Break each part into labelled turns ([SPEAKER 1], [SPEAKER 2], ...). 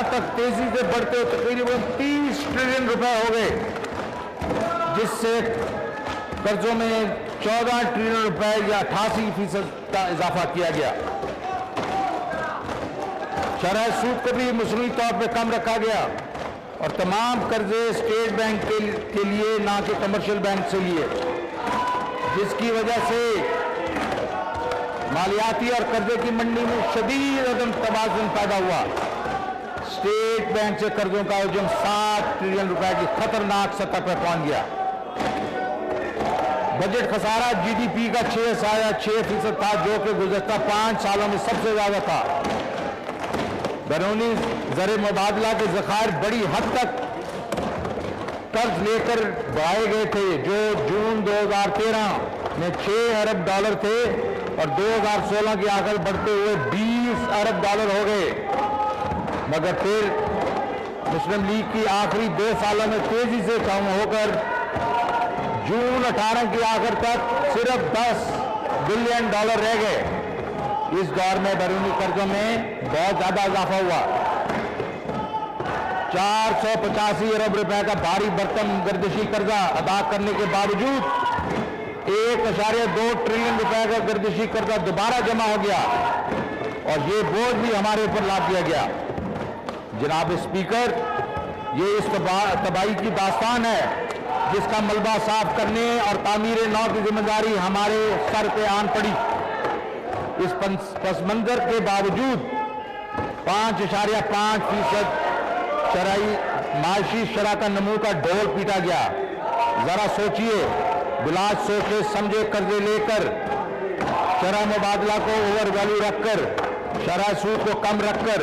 [SPEAKER 1] तक तेजी से बढ़ते तकरीबन 30 ट्रिलियन रुपए हो गए, जिससे कर्जों में 14 ट्रिलियन रुपए या 88% का इजाफा किया गया। शरह सूद को भी मसनूई तौर पर कम रखा गया और तमाम कर्जे स्टेट बैंक के लिए ना कि कमर्शियल बैंक से लिए, जिसकी वजह से मालियाती और कर्जे की मंडी में शदीद अदम तवाज़ुन पैदा हुआ। स्टेट बैंक से कर्जों का हजम 7 ट्रिलियन रुपए की खतरनाक सतह पर पहुंच गया। बजट खसारा जीडीपी का 6.6% था, जो कि गुज़श्ता 5 सालों में सबसे ज्यादा था। बैरूनी ज़र मुबादला के ज़खायर बड़ी हद तक कर्ज लेकर बढ़ाए गए थे, जो जून 2013 में 6 अरब डॉलर थे और 2016 की आकर बढ़ते हुए 20 अरब डॉलर हो गए। मगर फिर मुस्लिम लीग की आखिरी 2 सालों में तेजी से कम होकर जून 18 की आखिर तक सिर्फ 10 बिलियन डॉलर रह गए। इस दौर में बैरूनी कर्जों में बहुत ज्यादा इजाफा हुआ। 485 अरब रुपए का भारी भरकम गर्दिशी कर्जा अदा करने के बावजूद 1.2 ट्रिलियन रुपए का गर्दिशी कर्जा दोबारा जमा हो गया और ये बोझ भी हमारे ऊपर लाद दिया गया। जनाब स्पीकर, ये इस तबाही की दास्तान है जिसका मलबा साफ करने और तामीर नौ की जिम्मेदारी हमारे सर पे आन पड़ी। इस पस मंजर के बावजूद 5.5% शरई माशी शरह का नमू का ढोल पीटा गया। जरा सोचिए, बिला सोचे समझे कर्जे लेकर शरह मुबादला को ओवर वैल्यू रखकर, शरह सूद को कम रखकर,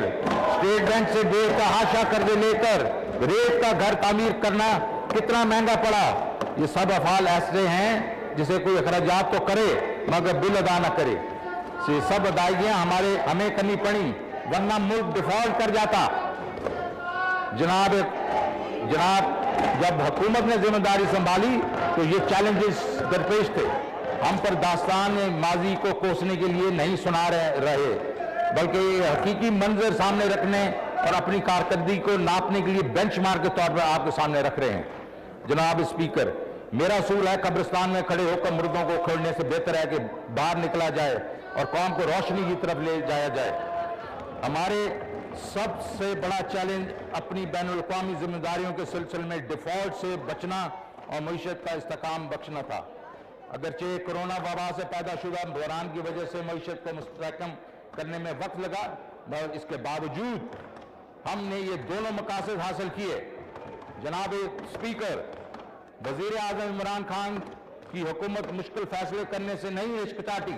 [SPEAKER 1] स्टेट बैंक से बेतहाशा कर्जे लेकर रेत का घर तामीर करना कितना महंगा पड़ा। ये सब अफाल ऐसे हैं जिसे कोई अखराजात तो करे मगर बिल अदा न करे। ये सब अदायगियां हमें करनी पड़ी, वरना मुल्क डिफॉल्ट कर जाता। जनाब, जब हुकूमत ने जिम्मेदारी संभाली तो ये चैलेंजेस दरपेश थे। हम पर दास्तान माजी को कोसने के लिए नहीं सुना रहे, बल्कि हकीकी मंजर सामने रखने और अपनी कारकर्दगी को नापने के लिए बेंचमार्क के तौर पर आपके सामने रख रहे हैं। जनाब स्पीकर, मेरा असूल है कब्रिस्तान में खड़े होकर मुर्दों को खोलने से बेहतर है कि बाहर निकला जाए और कौम को रोशनी की तरफ ले जाया जाए। हमारे सबसे बड़ा चैलेंज अपनी बैनुल-अक़वामी जिम्मेदारियों के सिलसिले में डिफॉल्ट से बचना और मईशत का इस्तेकाम बख्शना था। अगरचे कोरोना वबा से पैदा शुदा बहरान की वजह से मईशत को मुस्तहकम करने में वक्त लगा, मगर इसके बावजूद हमने ये दोनों मकासद हासिल किए। जनाब स्पीकर, वजीर आज़म इमरान खान की हुकूमत मुश्किल फैसले करने से नहीं हिचकिचाती।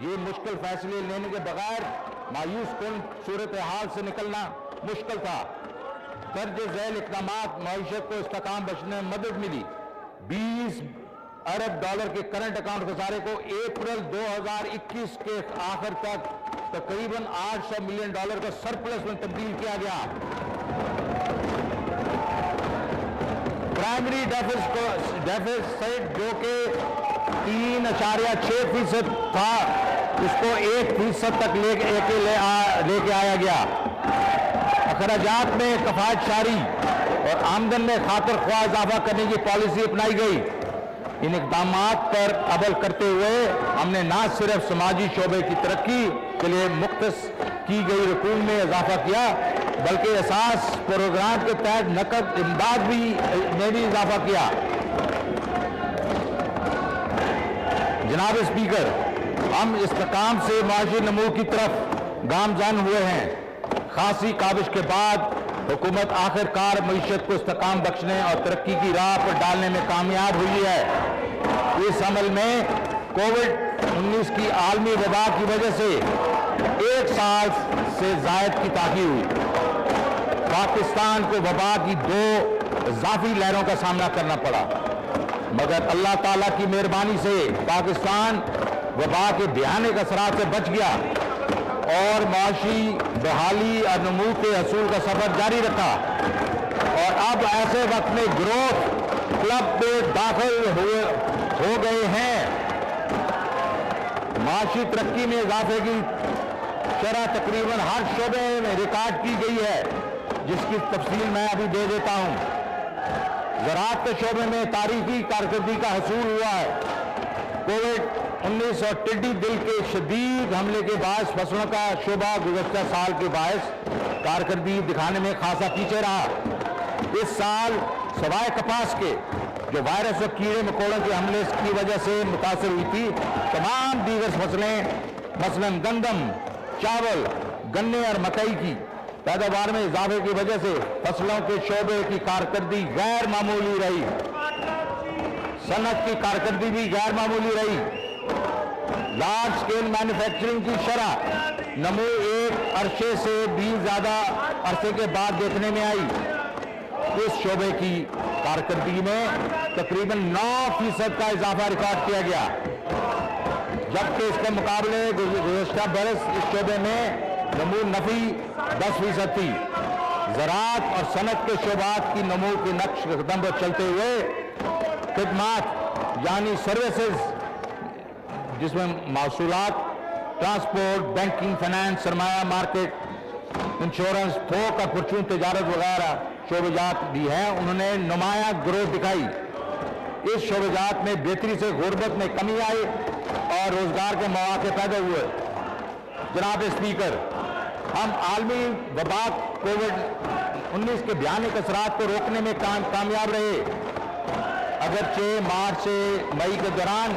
[SPEAKER 1] ये मुश्किल फैसले लेने के बगैर मायूस कुन सूरत हाल से निकलना मुश्किल था। दर्ज झैल इक़दामात मईशत को इस्तेकाम बचने में मदद मिली। 20 अरब डॉलर के करंट अकाउंट खसारे को अप्रैल 2021 के आखिर तक तकरीबन 800 मिलियन डॉलर का सरप्लस में तब्दील किया गया। प्राइमरी डेफिसिट जो कि 3.6% था, उसको 1% तक लेके आया गया। अखराजात में कफायत शारी और आमदन में खातिर ख्वाह इजाफा करने की पॉलिसी अपनाई गई। इन इक़दामात पर अमल करते हुए हमने न सिर्फ समाजी शोबे की तरक्की के लिए मुख्तस की गई रकूम में इजाफा किया, बल्कि एहसास प्रोग्राम के तहत नकद इमदाद में भी इजाफा किया। जनाब स्पीकर, हम इस्तेकाम से माशी नमू की तरफ गामजान हुए हैं। खासी काबिश के बाद हुकूमत आखिरकार मईशत को इस्तेकाम बख्शने और तरक्की की राह पर डालने में कामयाब हुई है। इस अमल में कोविड-19 की आलमी वबा की वजह से 1 साल से जायद की ताख़ीर हुई। पाकिस्तान को वबा की 2 इज़ाफ़ी लहरों का सामना करना पड़ा, मगर अल्लाह ताला की मेहरबानी से पाकिस्तान वबा के भयानक असरात से बच गया और माशी बहाली और नमू के हसूल का सफर जारी रखा। और अब ऐसे वक्त में ग्रोथ क्लब में दाखिल हो गए हैं। माशी तरक्की में इजाफे की शरह तकरीबन हर शोबे में रिकॉर्ड की गई है। جس کی تفصیل میں ابھی دے دیتا ہوں۔ زراعت کے شعبے میں تاریخی کارکردگی کا حصول ہوا ہے۔ کووڈ-19 اور ٹڈی دل کے شدید حملے کے باعث فصلوں کا شعبہ گزشتہ سال کے باعث کارکردگی دکھانے میں خاصا پیچھے رہا۔ اس سال سوائے کپاس کے جو وائرس اور کیڑے مکوڑوں کے حملے کی وجہ سے متاثر ہوئی تھی، تمام دیگر فصلیں مثلاً گندم، چاول، گنے اور مکئی کی پیداوار میں اضافے کی وجہ سے فصلوں کے شعبے کی کارکردگی غیر معمولی رہی۔ صنعت کی کارکردگی بھی غیر معمولی رہی۔ لارج اسکیل مینوفیکچرنگ کی شرح نمو ایک عرصے سے بھی زیادہ عرصے کے بعد دیکھنے میں آئی۔ اس شعبے کی کارکردگی میں تقریباً 9% کا اضافہ ریکارڈ کیا گیا، جبکہ اس کے مقابلے گزشتہ برس اس شعبے میں نمو نفی 10% تھی۔ زراعت اور صنعت کے شعبات کی نمو کے نقش قدم پر چلتے ہوئے خدمات یعنی سروسز، جس میں موصولات، ٹرانسپورٹ، بینکنگ، فائنانس، سرمایہ مارکیٹ، انشورنس، تھوک اور پرچون تجارت وغیرہ شعبات بھی ہیں، انہوں نے نمایاں گروتھ دکھائی۔ اس شعبات میں بہتری سے غربت میں کمی آئی اور روزگار کے مواقع پیدا ہوئے۔ جناب اسپیکر، ہم عالمی وبا کووڈ-19 کے بھیانک اثرات کو روکنے میں کامیاب رہے۔ اگرچہ مارچ سے مئی کے دوران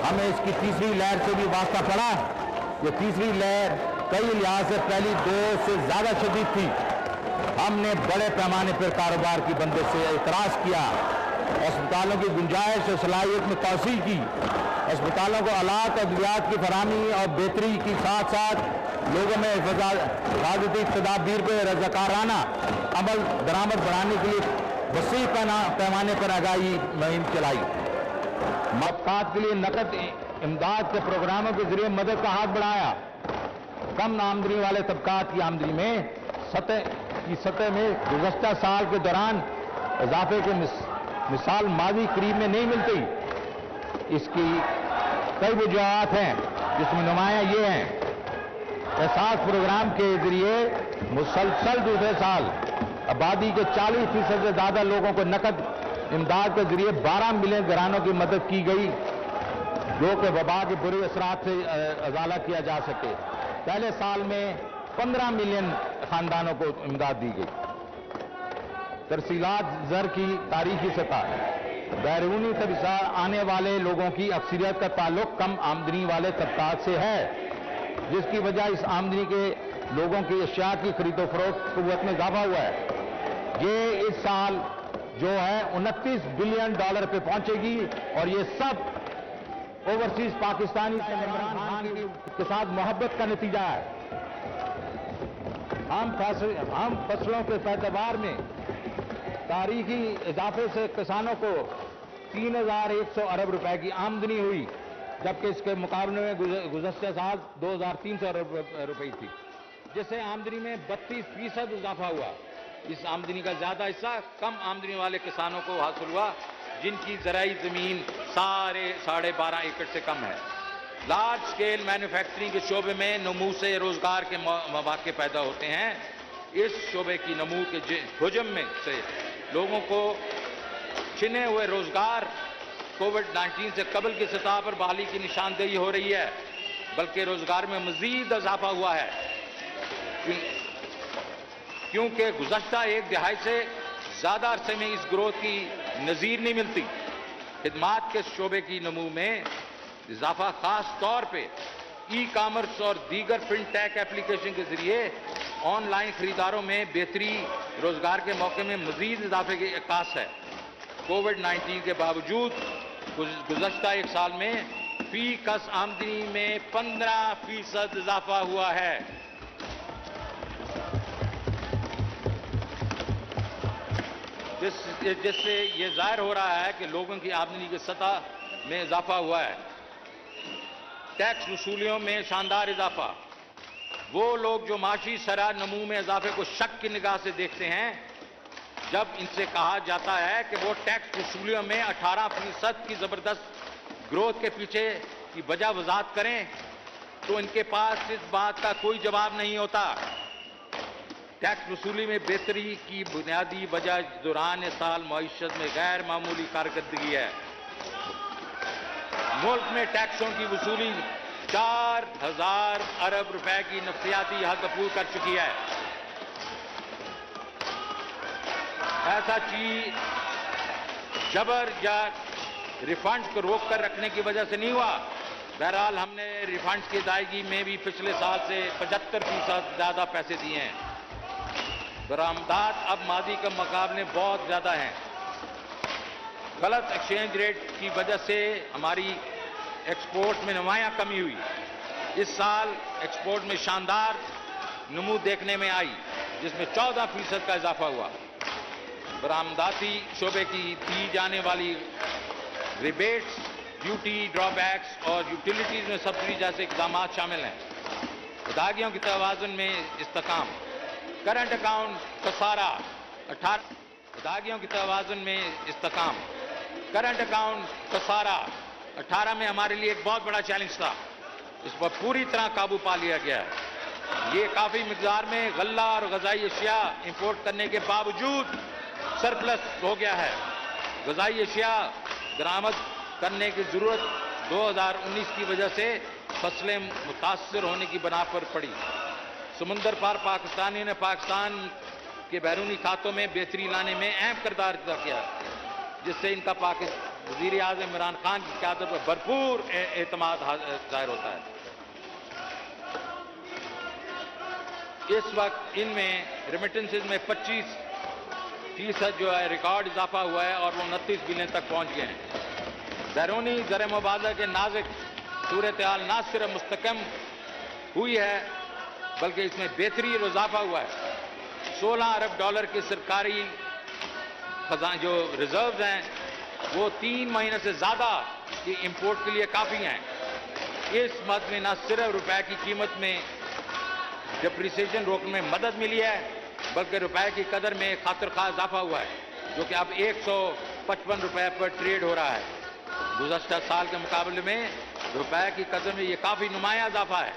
[SPEAKER 1] ہمیں اس کی تیسری لہر سے بھی واسطہ پڑا۔ یہ تیسری لہر کئی لحاظ سے پہلی دو سے زیادہ شدید تھی۔ ہم نے بڑے پیمانے پر کاروبار کی بندش سے اعتراض کیا، اسپتالوں کی گنجائش اور صلاحیت میں توسیع کی، اسپتالوں کو آلات اور ادویات کی فراہمی اور بہتری کے ساتھ ساتھ لوگوں میں حفاظتی تدابیر پہ رضاکارانہ عمل درآمد بڑھانے کے لیے وسیع پیمانے پر آگاہی مہم چلائی۔ طبقات کے لیے نقد امداد کے پروگراموں کے ذریعے مدد کا ہاتھ بڑھایا۔ کم آمدنی والے طبقات کی آمدنی میں سطح میں گزشتہ سال کے دوران اضافے کی مثال ماضی قریب میں نہیں ملتی۔ اس کی کئی وجوہات ہیں، جس میں نمایاں یہ ہیں: احساس پروگرام کے ذریعے مسلسل دوسرے سال آبادی کے 40% سے زیادہ لوگوں کو نقد امداد کے ذریعے 12 ملین گھرانوں کی مدد کی گئی، جو کہ وبا کے برے اثرات سے ازالہ کیا جا سکے۔ پہلے سال میں 15 ملین خاندانوں کو امداد دی گئی۔ ترسیلات زر کی تاریخی سطح: بیرونی طبقات آنے والے لوگوں کی اکثریت کا تعلق کم آمدنی والے طبقات سے ہے، جس کی وجہ اس آمدنی کے لوگوں کی اشیاء کی خرید و فروخت قوت میں اضافہ ہوا ہے۔ یہ اس سال جو ہے $29 بلین پہ پہنچے گی، اور یہ سب اوورسیز پاکستانی سے عمران خان کے ساتھ محبت کا نتیجہ ہے۔ ہم فصلوں کے پیداوار میں تاریخی اضافے سے کسانوں کو 3100 ارب روپے کی آمدنی ہوئی، جبکہ اس کے مقابلے میں گزشتہ سال 2300 ارب روپے تھی، جس سے آمدنی میں 32% اضافہ ہوا۔ اس آمدنی کا زیادہ حصہ کم آمدنی والے کسانوں کو حاصل ہوا، جن کی زرعی زمین 12.5 ایکڑ سے کم ہے۔ لارج اسکیل مینوفیکچرنگ کے شعبے میں نمو سے روزگار کے مواقع پیدا ہوتے ہیں۔ اس شعبے کی نمو کے حجم میں سے لوگوں کو چھنے ہوئے روزگار کووڈ-19 سے قبل کی سطح پر بحالی کی نشاندہی ہو رہی ہے، بلکہ روزگار میں مزید اضافہ ہوا ہے، کیونکہ گزشتہ ایک دہائی سے زیادہ عرصے میں اس گروتھ کی نظیر نہیں ملتی۔ خدمات کے شعبے کی نمو میں اضافہ خاص طور پہ ای کامرس اور دیگر فن ٹیک ایپلیکیشن کے ذریعے آن لائن خریداروں میں بہتری، روزگار کے موقع میں مزید اضافے کی عکاس ہے۔ کووڈ-19 کے باوجود گزشتہ ایک سال میں فی کس آمدنی میں 15% اضافہ ہوا ہے۔ جس سے یہ ظاہر ہو رہا ہے کہ لوگوں کی آمدنی کی سطح میں اضافہ ہوا ہے۔ ٹیکس وصولیوں میں شاندار اضافہ: وہ لوگ جو معاشی شرح نمو میں اضافے کو شک کی نگاہ سے دیکھتے ہیں، جب ان سے کہا جاتا ہے کہ وہ ٹیکس وصولیوں میں 18% کی زبردست گروتھ کے پیچھے کی وجہ وضاحت کریں، تو ان کے پاس اس بات کا کوئی جواب نہیں ہوتا۔
[SPEAKER 2] टैक्स वसूली में बेहतरी की बुनियादी वजह दौरान साल मईशत में गैर मामूली कारकर्दगी है। मुल्क में टैक्सों की वसूली 4000 अरब रुपए की नफसियाती हद पूरी कर चुकी है। ऐसा चीज जबर या रिफंड को रोक कर रखने की वजह से नहीं हुआ। बहरहाल हमने रिफंड की अदायगी में भी पिछले साल से 75% ज्यादा पैसे दिए हैं। बरामदात अब मादी के मुकाबले बहुत ज्यादा हैं। गलत एक्सचेंज रेट की वजह से हमारी एक्सपोर्ट में नुमायां कमी हुई। इस साल एक्सपोर्ट में शानदार नमू देखने में आई, जिसमें 14% का इजाफा हुआ। बरामदाती शोबे की दी जाने वाली रिबेट्स, ड्यूटी ड्रॉबैक्स और यूटिलिटीज में सब्सिडी जैसे इकदाम शामिल हैं। अदायगियों की तवाज़ुन में इस्तेकाम, करंट अकाउंट खसारा 18 अदायगियों की तवाज़ुन में इस्तेकाम, करंट अकाउंट खसारा 18 में हमारे लिए एक बहुत बड़ा चैलेंज था। इस पर पूरी तरह काबू पा लिया गया। ये काफी मिकदार में गल्ला और गजाई अशिया इंपोर्ट करने के बावजूद सरप्लस हो गया है। गजाई अशिया बरामद करने की जरूरत 2019 की वजह से फसलें मुतासर होने की बना पर पड़ी। समुंदर पार पाकिस्तानी ने पाकिस्तान के बैरूनी खातों में बेहतरी लाने में अहम किरदार अदा किया, जिससे इनका वज़ीर आज़म इमरान खान की क़यादत पर भरपूर एतमाद जाहिर होता है। इस वक्त इनमें रेमिटेंसेज में 25% जो है रिकॉर्ड इजाफा हुआ है और वो 29 बिलियन तक पहुंच गए हैं। बैरूनी ज़र मुबादला के नाजुक सूरत हाल न सिर्फ मुस्तकम हुई है बल्कि इसमें बेहतरी और इजाफा हुआ है। 16 अरब डॉलर के सरकारी जो रिजर्व हैं वो 3 महीने से ज्यादा की इंपोर्ट के लिए काफी हैं। इस मद में न सिर्फ रुपए की कीमत में डिप्रिसिएशन रोकने में मदद मिली है बल्कि रुपए की कदर में खातिरखा इजाफा हुआ है, जो कि अब 155 रुपए पर ट्रेड हो रहा है। गुज़श्ता साल के मुकाबले में रुपए की कदर में ये काफी नुमाया इजाफा है।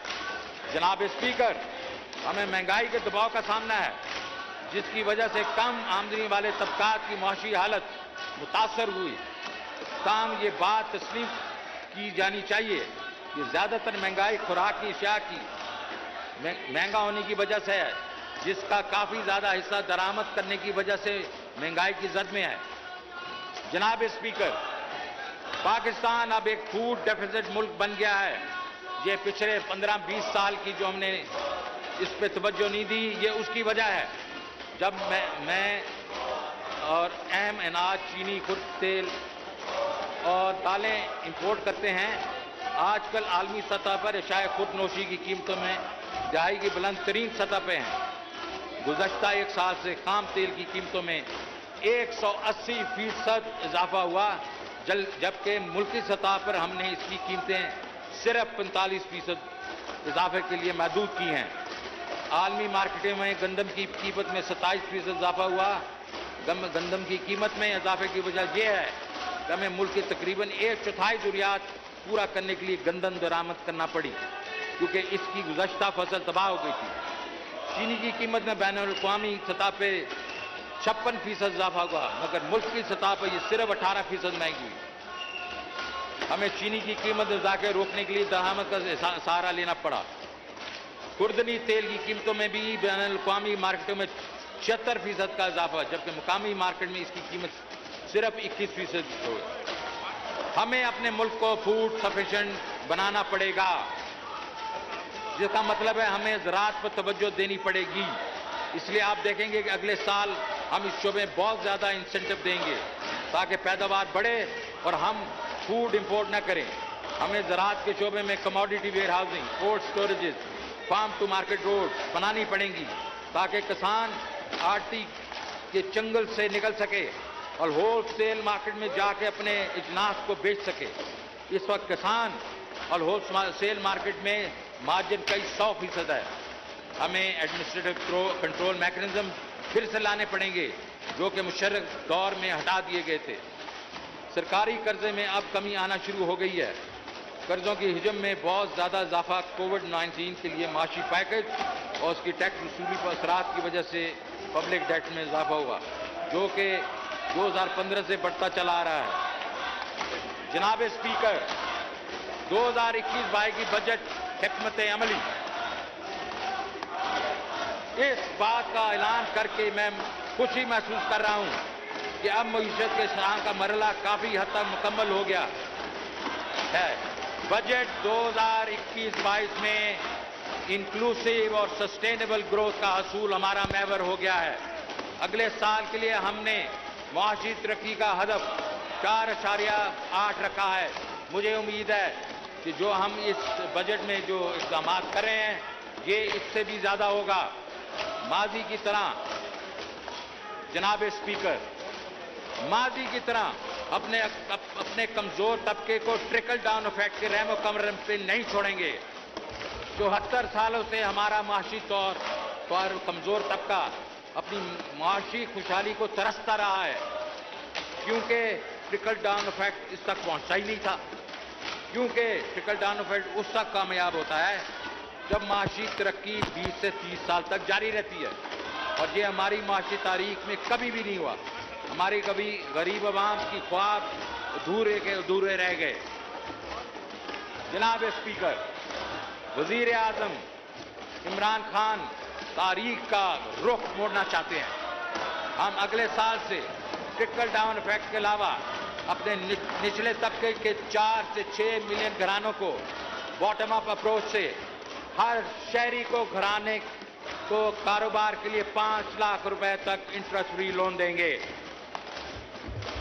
[SPEAKER 2] जनाब स्पीकर, हमें महंगाई के दबाव का सामना है, जिसकी वजह से कम आमदनी वाले तबकात की माशी हालत मुतासर हुई। ताहम ये बात तस्लीम की जानी चाहिए कि ज्यादातर महंगाई खुराक की अशिया की महंगा होने की वजह से है, जिसका काफी ज्यादा हिस्सा दरामद करने की वजह से महंगाई की जद में है। जनाब स्पीकर, पाकिस्तान अब एक फूड डेफिसिट मुल्क बन गया है। ये पिछले 15-20 साल की जो हमने इस पे तवज्जो नहीं दी, ये उसकी वजह है। जब मैं और अहम अनाज, चीनी, खुर्द तेल और दालें इंपोर्ट करते हैं, आजकल आलमी सतह पर अशाए खुद नोशी की कीमतों में दहाई की बुलंद तरीन सतह पे हैं। गुज़श्ता एक साल से खाम तेल की कीमतों में 180% इजाफा हुआ, जबकि मुल्की सतह पर हमने इसकी कीमतें सिर्फ 45% इजाफे के लिए महदूद की हैं। आलमी मार्केटों में गंदम की कीमत में 27% इजाफा हुआ। गंदम की कीमत में इजाफे की वजह यह है कि हमें मुल्क के तकरीबन 1/4 ज़रूरियात पूरा करने के लिए गंदम दरामद करना पड़ी, क्योंकि इसकी गुज़श्ता फसल तबाह हो गई थी। चीनी की कीमत में बैनुल-अक़वामी सतह पे 56% इजाफा हुआ, मगर मुल्क की सतह पर यह सिर्फ 18% महंगी हुई। हमें चीनी की कीमत इजाफे रोकने के लिए दरामद का सहारा लेना पड़ा। खुर्दनी तेल की कीमतों में भी बैनुल-अक़वामी मार्केटों में 76% का इजाफा, जबकि मुकामी मार्केट में इसकी कीमत सिर्फ 21% हो। हमें अपने मुल्क को फूड सफिशिएंट बनाना पड़ेगा, जिसका मतलब है हमें ज़राअत पर तवज्जो देनी पड़ेगी। इसलिए आप देखेंगे कि अगले साल हम इस शोबे में बहुत ज़्यादा इंसेंटिव देंगे ताकि पैदावार बढ़े और हम फूड इंपोर्ट न करें। हमें ज़राअत के शोबे में commodity warehousing, cold storages, farm to market road बनानी पड़ेंगी ताकि किसान आरटी के चंगल से निकल सके और होलसेल मार्केट में जाके अपने इजनास को बेच सके। इस वक्त किसान और होलसेल मार्केट में मार्जिन कई 100% है। हमें एडमिनिस्ट्रेटिव कंट्रोल मैकेनिज्म फिर से लाने पड़ेंगे, जो कि मुशर्रफ दौर में हटा दिए गए थे। सरकारी कर्जे में अब कमी आना शुरू हो गई है। कर्जों की हिजम में बहुत ज़्यादा इजाफा कोविड-19 के लिए माशी पैकेज और उसकी टैक्स वसूली पर असरात की वजह से पब्लिक डेट में इजाफा हुआ, जो कि 2015 से बढ़ता चला आ रहा है। जनाब स्पीकर, 2021-22 की बजट हिकमत अमली इस बात का ऐलान करके मैं खुशी महसूस कर रहा हूं कि अब मईशत के शरह का मरला काफ़ी हद तक मुकम्मल हो गया है। बजट 2021-22 में इंक्लूसिव और सस्टेनेबल ग्रोथ का हसूल हमारा महवर हो गया है। अगले साल के लिए हमने मुआशी तरक्की का हदफ 4.8 रखा है। मुझे उम्मीद है कि जो हम इस बजट में जो इक़दाम कर रहे हैं ये इससे भी ज़्यादा होगा। माजी की तरह जनाब स्पीकर, माजी की तरह अपने कमजोर तबके को ट्रिकल डाउन इफेक्ट के रहम कमर पे नहीं छोड़ेंगे। 74 सालों से हमारा माशी तौर पर कमजोर तबका अपनी माशी खुशहाली को तरसता रहा है, क्योंकि ट्रिकल डाउन इफेक्ट इस तक पहुंचा ही नहीं था। क्योंकि ट्रिकल डाउन इफेक्ट उस तक कामयाब होता है जब माशी तरक्की 20 से 30 साल तक जारी रहती है, और ये हमारी माशी तारीख में कभी भी नहीं हुआ। हमारे कभी गरीब आवाम की ख्वाब अधूरे रह गए। जनाब स्पीकर, वजीर आजम इमरान खान तारीख का रुख मोड़ना चाहते हैं। हम अगले साल से ट्रिकल डाउन इफेक्ट के अलावा अपने निचले तबके के 4 से 6 मिलियन घरानों को बॉटम अप अप्रोच से हर शहरी को घराने को कारोबार के लिए 5 लाख रुपए तक इंटरेस्ट फ्री लोन देंगे।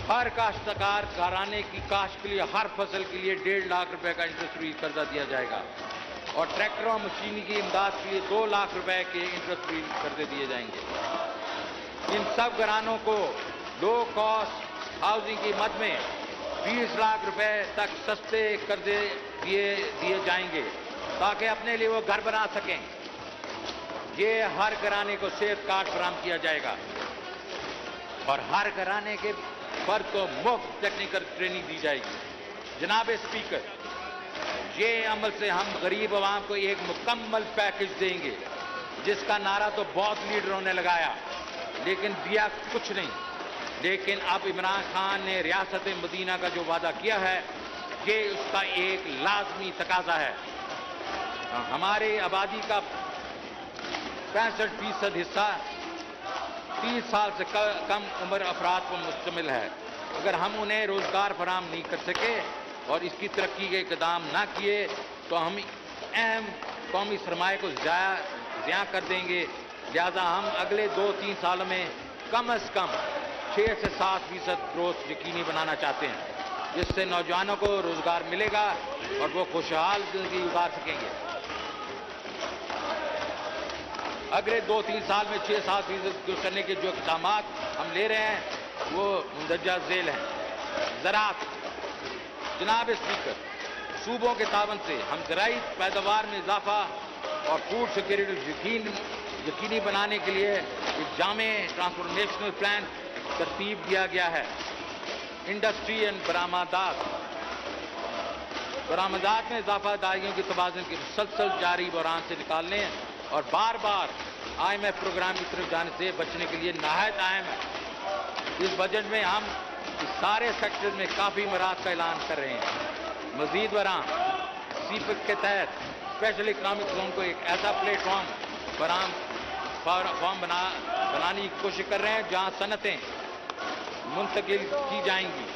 [SPEAKER 2] हर काश्तकार घराने की काश्त के लिए हर फसल के लिए 1.5 लाख रुपए का इंटरेस्ट फ्री कर्जा दिया जाएगा, और ट्रैक्टरों मशीनी की इमदाद के लिए 2 लाख रुपए के इंटरेस्ट फ्री कर्जे दिए जाएंगे। इन सब घरानों को लो कॉस्ट हाउसिंग की मद में 20 लाख रुपए तक सस्ते कर्जे दिए जाएंगे ताकि अपने लिए वो घर बना सकें। ये हर घराने को सेहत कार्ड फराहम किया जाएगा, और हर घराने के पर तो मुफ्त टेक्निकल ट्रेनिंग दी जाएगी। जनाब स्पीकर, ये अमल से हम गरीब आवाम को एक मुकम्मल पैकेज देंगे, जिसका नारा तो बहुत लीडरों ने लगाया लेकिन दिया कुछ नहीं। लेकिन अब इमरान खान ने रियासत मदीना का जो वादा किया है ये उसका एक लाजमी तकाजा है। हमारे आबादी का 65% हिस्सा 30 साल से कम उम्र अफराद पर मुश्तमिल है। अगर हम उन्हें रोजगार फराहम नहीं कर सके और इसकी तरक्की के इक़दाम ना किए तो हम अहम कौमी सरमाए को ज़िया कर देंगे। लिहाजा हम अगले 2-3 सालों में कम से कम 6 से 7% ग्रोथ यकीनी बनाना चाहते हैं, जिससे नौजवानों को रोजगार मिलेगा और वो खुशहाल जिंदगी गुजार सकेंगे। अगले 2-3 साल में 6-7% करने के जो इक़दाम हम ले रहे हैं वो मुंदरजा झेल हैं। ज़राअत, जनाब स्पीकर, सूबों के तावन से हम ज़राई पैदावार में इजाफा और फूड सिक्योरिटी यकीनी बनाने के लिए एक जामे ट्रांसफॉर्मेशनल प्लान तरतीब दिया गया है। इंडस्ट्री एंड बरामदात में इजाफा दायियों की तबादले की मुसलसल जारी बहरान से निकालने और बार बार IMF प्रोग्राम की तरफ जाने से बचने के लिए नहायत अहम है। इस बजट में हम इस सारे सेक्टर में काफ़ी मराहत का ऐलान कर रहे हैं। मजीद बरान सीपक के तहत स्पेशल इकनॉमिक जोन को एक ऐसा प्लेटफॉर्म बनाने की कोशिश कर रहे हैं जहां सनतें मुंतकिल की जाएंगी,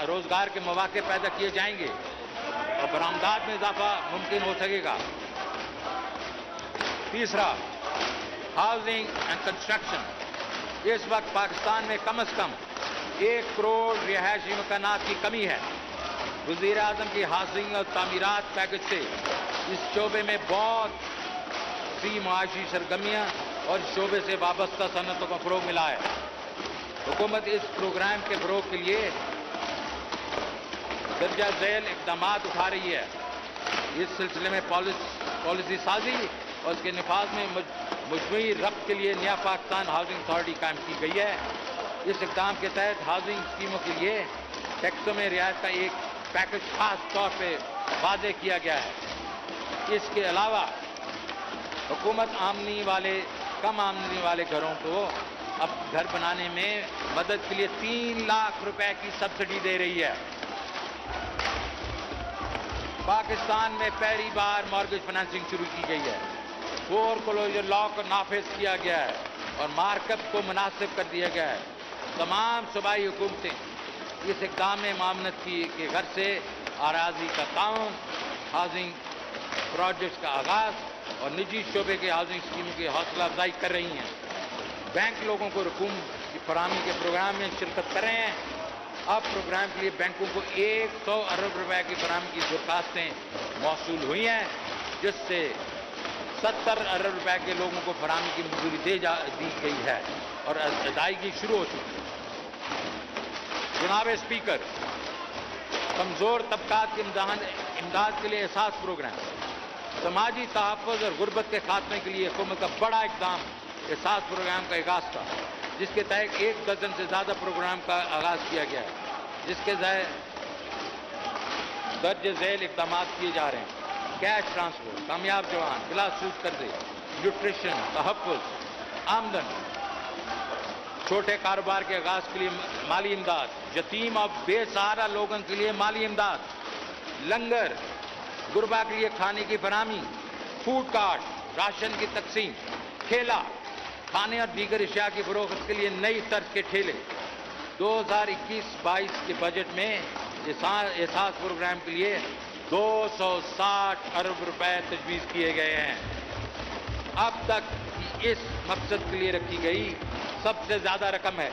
[SPEAKER 2] रोजगार के मौके पैदा किए जाएंगे और बरामदात में इजाफा मुमकिन हो सकेगा। तीसरा, हाउसिंग एंड कंस्ट्रक्शन। इस वक्त पाकिस्तान में कम से कम 1 करोड़ रिहायशी मकानात की कमी है। वज़ीर आज़म की हाउसिंग और तामीरात पैकेज से इस शोबे में बहुत सी मुआशी सरगर्मियाँ और इस शोबे से वाबस्ता सनतों को फ़रोग़ मिला है। हुकूमत इस प्रोग्राम के फ़रोग़ के लिए दर्जा झेल इक़दाम उठा रही है। इस सिलसिले में पॉलिसी साजी और उसके निफाज में मजमूई रब्त के लिए नया पाकिस्तान हाउसिंग अथॉरिटी कायम की गई है। इस इक़दाम के तहत हाउसिंग स्कीमों के लिए टैक्सों में रियायत का एक पैकेज खास तौर पर वादे किया गया है। इसके अलावा हुकूमत कम आमदनी वाले घरों को अब घर बनाने में मदद के लिए 3 लाख रुपए की सब्सिडी दे रही है। पाकिस्तान में पहली बार मॉर्गेज फाइनेंसिंग शुरू की गई है। फोरक्लोजर लॉ को नाफिज किया गया है और मार्कअप को मुनासिब कर दिया गया है। तमाम सूबाई हुकूमतें इस इक़दाम में मामनत की कि घर से अराजी का ताउन, हाउसिंग प्रोजेक्ट्स का आगाज और निजी शोबे के हाउसिंग स्कीमों की हौसला अफजाई कर रही हैं। बैंक लोगों को रकूम की फराहमी के प्रोग्राम में शिरकत कर रहे हैं। अब प्रोग्राम के लिए बैंकों को 100 अरब रुपए की फराहमी की दरखास्तें मौसूल हुई हैं, जिससे 70 अरब रुपए के लोगों को फराहमी की मंजूरी दी गई है और अदायगी शुरू हो चुकी है। जनाब स्पीकर, कमजोर तबकात की इमदाद के लिए एहसास प्रोग्राम, समाजी तहफ़्फ़ुज़ और गुर्बत के खात्मे के लिए हुकूमत का बड़ा इक़दाम एहसास प्रोग्राम का आगाज़ था, जिसके तहत 1 दर्जन से ज़्यादा प्रोग्राम का आगाज़ किया गया है, जिसके दर्ज झेल इक़दाम किए जा रहे हैं। कैश ट्रांसफर, कामयाब जवान, बिला सूद कर्जे, न्यूट्रिशन, तहफ़्फ़ुज़, आमदन, छोटे कारोबार के आगाज़ के लिए माली इमदाद, यतीम और बेसहारा लोगों के लिए माली इमदाद, लंगर, गुरबा के लिए खाने की फराहमी, फूड कार्ट, राशन की तकसीम, ठेला, खाने और दीगर अशिया की फरोख्त के लिए नई तर्ज के ठेले। 2021-22 के बजट में एहसास प्रोग्राम के लिए 260 अरब रुपए तजवीज़ किए गए हैं। अब तक इस मकसद के लिए रखी गई सबसे ज़्यादा रकम है।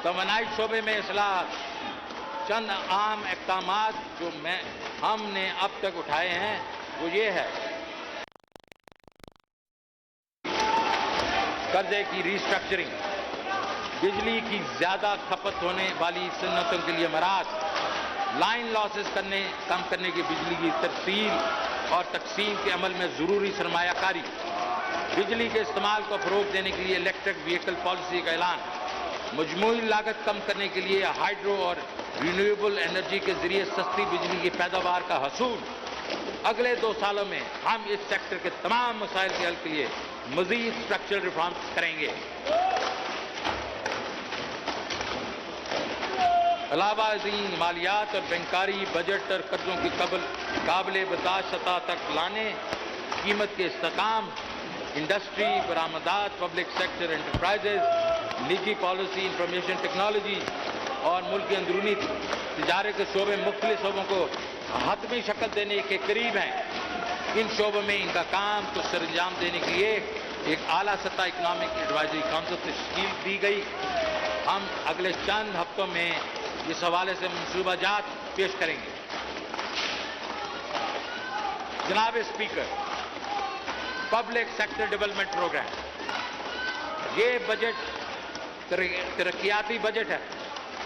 [SPEAKER 2] तवानाई शोबे में इस्लाहात, चंद आम इक़दामात जो हमने अब तक उठाए हैं वो ये है: कर्जे की रिस्ट्रक्चरिंग, बिजली की ज़्यादा खपत होने वाली सन्नतों के लिए मराज, लाइन लॉसेस कम करने की बिजली की तरसील और तकसीम के अमल में ज़रूरी सरमायाकारी, बिजली के इस्तेमाल को फ़रोग़ देने के लिए इलेक्ट्रिक व्हीकल पॉलिसी का ऐलान, मजमूई लागत कम करने के लिए हाइड्रो और रिन्यूएबल एनर्जी के जरिए सस्ती बिजली की पैदावार का हसूल। अगले 2 सालों में हम इस सेक्टर के तमाम मसाइल के हल के लिए मज़ीद स्ट्रक्चरल रिफॉर्म्स करेंगे। अलावा मालियात और बैंकारी बजट और कर्जों की काबिल बर्दाश्त सतह तक लाने, कीमत के इस्तेकाम, इंडस्ट्री, बरामदात, पब्लिक सेक्टर एंटरप्राइजेज, निजी पॉलिसी, इंफॉर्मेशन टेक्नोलॉजी और मुल्क के अंदरूनी तिजारत के शोबे मुख्तलिफ शोबों को हतमी शक्ल देने के करीब हैं। इन शोबों में इनका काम तो सरंजाम देने के लिए एक आला सतह इकनॉमिक एडवाइजरी काउंसिल तश्कील दी गई। हम अगले चंद हफ्तों में इस हवाले से मंसूबाजात पेश करेंगे। जनाब speaker, public sector development programme, ये बजट तरक्याती बजट है।